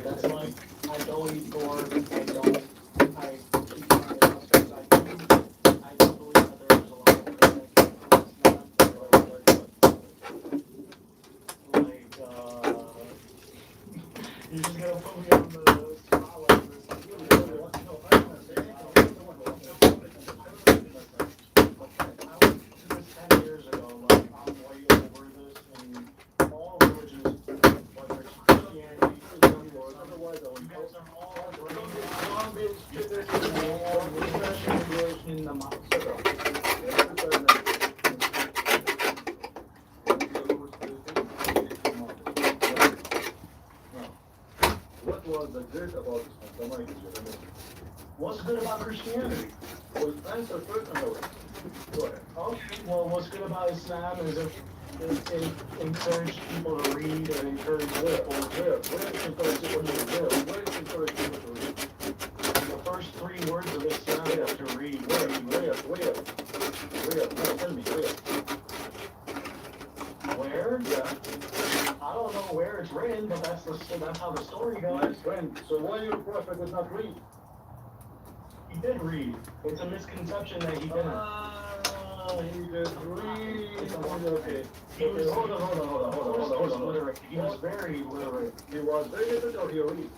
that's like I don't eat pork, I keep my customs, I do believe that there is a lot of things that you're just gonna put me on the spotlight for this. I went to this 10 years ago, like, I'm way over this, and all religions, whether it's Christianity, Islam, or otherwise, you guys are all bringing in the What was the good about Islam? What's good about Christianity? Well, answer first and always. Go ahead. Okay, well, what's good about Islam is it encouraged people to read and encourage people Where is encourage people to read? Where is encourage people to read? the first 3 words of Islam is to read. Where? No, tell me, where? Where? Yeah. I don't know where it's written, but that's how the story My goes. friend, so why your prophet did not read? He did read. It's a misconception that he didn't. He did read. Okay. He was Hold on. literate. He was very literate. He was very literate or he read?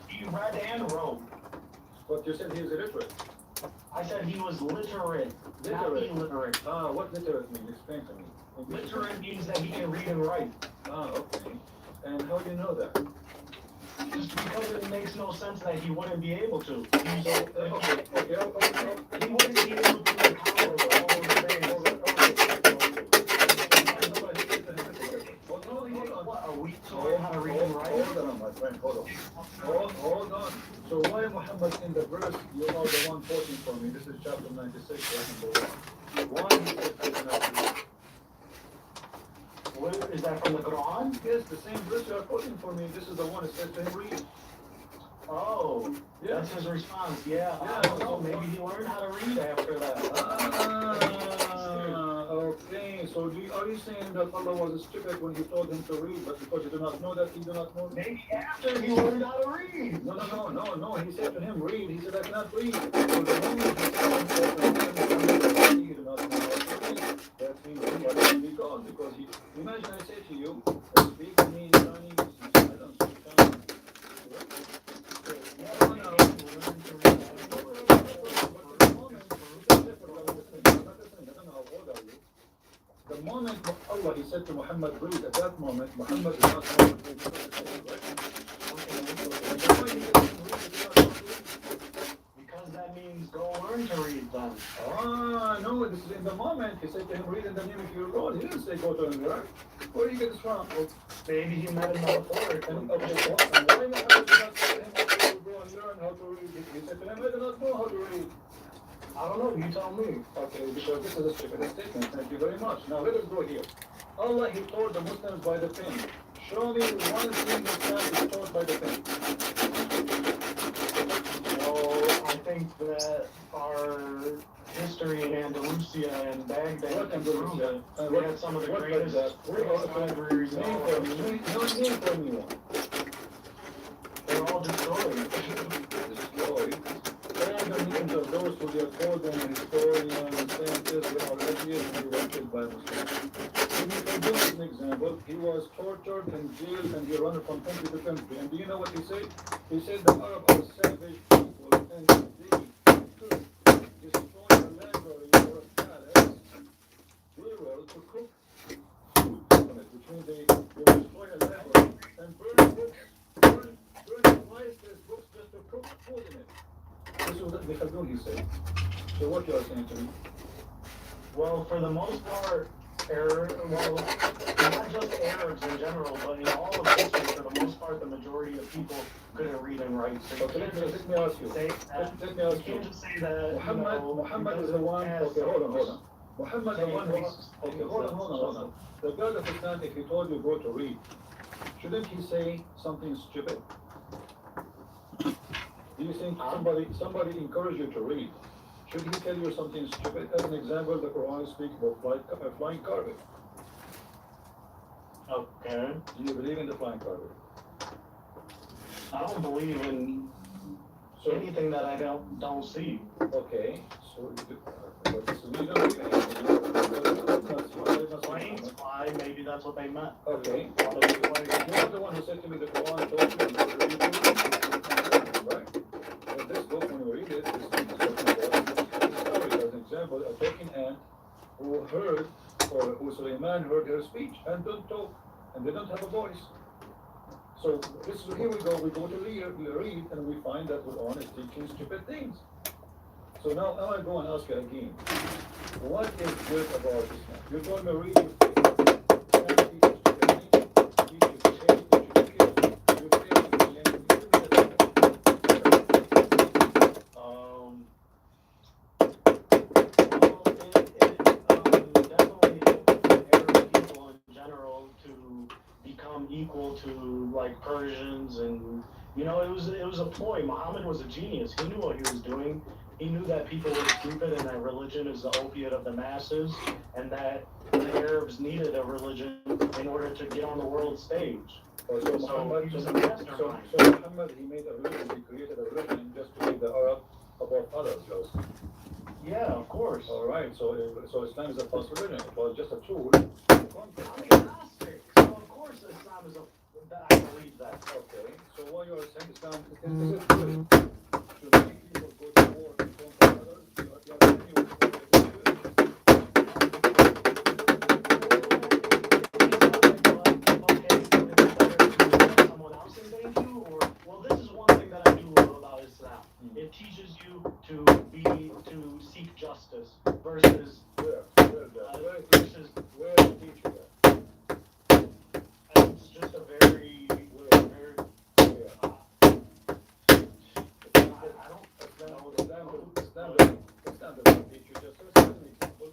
He read and wrote. But you said he is illiterate. I said he was literate, not Literate. illiterate. What literate mean? Explain to me. Literate means that he can read and write. Okay. And how do you know that? Just because it makes no sense that he wouldn't be able to. Okay. He wouldn't be able to do the power of all those things. What, are we taught how to read and write? Hold on, my friend, hold on. So why Muhammad in the verse, you are the one quoting for me, this is chapter 96, verse number 1. One, he said they cannot read. What, is that from the Quran? Yes, the same verse you are quoting for me. This is the one that says to him, read. Oh, Yeah. that's his response. Yeah, Yeah, I don't know. Maybe he learned how to read after that. Okay. So are you saying that Allah was stupid when he told him to read, but because he do not know that, he do not know? Maybe after he learned how to read. No. He said to him, read. He said, I cannot read. So the moment he said to him, he do not know how to read. That means he cannot be God, because imagine I say to you, speak to me in Chinese. I don't speak Chinese. The moment Allah he said to Muhammad, read, at that moment, Muhammad is not going to read. Because that means go learn to read then. No, this is in the moment. He said to him, read in the name of your Lord. He didn't say go to him, right? Where do you get this from? Maybe he meant it metaphorically. And why Muhammad did not say to him, okay, go and learn how to read? He said to him, I do not know how to read. I don't know, you tell me. Okay, because this is a stupid statement. Thank you very much. Now let us go here. Allah, he taught the Muslims by the pen. Show me one thing Islam is taught by the pen. Well, I think that our history in Andalusia and Baghdad What can Andalusia? prove it. We had some of the What greatest libraries in all of them. Name for me one. They're all destroyed. Destroyed. All the names of those who are called them historians, scientists, they are atheists and erected by Muslims. And you can give us an example. He was tortured and jailed and he ran from country to country. And do you know what he said? He said the Arabs are savage people and they could destroy a library or a palace, plural, to cook food on it, which means they will destroy a library and burn books, burn priceless books just to cook food in it. This is what Ibn Khaldun he said. So what you are saying to me? Well, for the most part, not just Arabs in general, but in all of history, for the most part, the majority of people couldn't read and write. So you Okay, can't let just me ask you. say that. Let me You ask you. can't just say that. Muhammad is the one. Okay, hold on. Muhammad the one who. Okay, hold on. The God of Islam, if he told you go to read, shouldn't he say something stupid? Do you think somebody encourage you to read? Should he tell you something stupid? As an example, the Quran speaks about flying carpet. Okay. Do you believe in the flying carpet? I don't believe in anything that I don't see. Okay, so but this is we don't Planes fly, maybe that's what they meant. Okay. All of the planes. You're the one who said to me the Quran told you not to read it, right? But this book, when you read it, is talking about story. As an example, a talking ant who heard, or who Suleiman heard her speech and don't talk, and they don't have a voice. So here we go to read, and we find that Quran is teaching stupid things. So now I go and ask you again, what is good about Islam? You told me read your faith. Equal to like Persians, and it was a ploy. Muhammad was a genius. He knew what he was doing. He knew that people were stupid and that religion is the opiate of the masses, and that the Arabs needed a religion in order to get on the world stage. So Muhammad was a mastermind. So Muhammad, he made a religion, he created a religion just to make the Arab above others, yes. Yeah, of course. All right, so Islam is a false religion. It was just a tool. I'm agnostic, so of course Islam is I believe that. Okay, so what you are saying, Islam is it good to make people go to war and conquer others? You are telling me what you someone else invade you, or this is one thing that I do love about Islam. It teaches you to seek justice versus where teach you that? it's just a very I don't know. Islam doesn't teach you justice. As an example,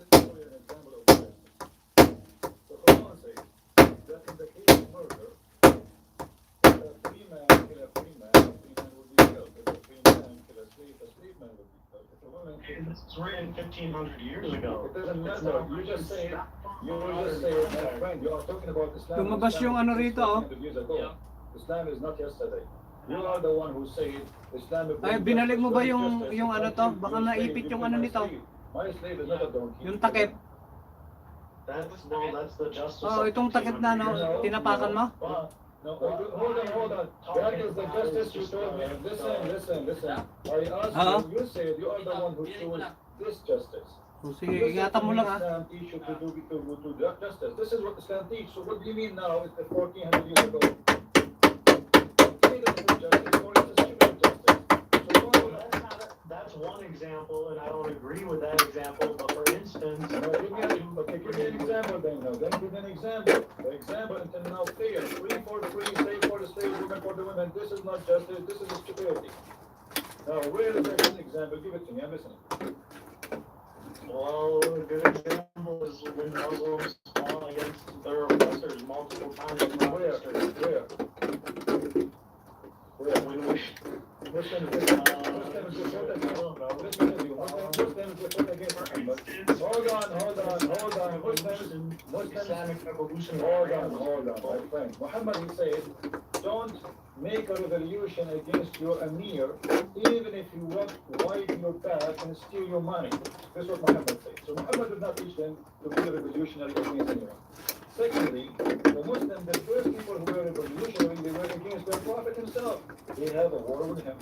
This was written 1,500 years ago. It doesn't It's matter. not You just say, stop you from just say, modern my context. friend, you are talking about Islam. Lumabas yung ano rito, oh. 100 years ago. Yeah. Islam is not yesterday. You are the one who said Islam is. Ay, binalik mo ba yung ano to? Baka naipit yung ano nito. My slave is not a donkey. Yung takip. That's the justice. Oh, of itong takip na, no? 1,500 years ago. Tinapakan mo? But No, hold on. That is the justice you told me. Listen. I asked you, you said you are the one who chose this justice. So, sige, ingatan mo lang ha. Islam teach you to do that justice. This is what Islam teach. So what do you mean now? It's the 1400 years ago. Say that it's justice or it's a stupid justice. So that's one example, and I don't agree with that example. But for instance, give me an example then. Then give me an example. The example until now clear. Free for the free, slave for the slave, women for the women. This is not justice. This is a stupidity. Now where is the good example? Give it to me. I'm listening. well, a good example is when Muslims fought against their oppressors multiple times throughout Where? history. Where? When we, Muslims fought against Muhammad. Hold on. Muslims. Islamic revolution. Hold on, my friend. Muhammad, he said, don't make a revolution against your emir, even if you want to wipe your back and steal your money. That's what Muhammad said. So Muhammad did not teach them to be revolutionary against anyone. Secondly, the Muslims, the first people who were revolutionary, they were against their prophet himself. They have a war with him.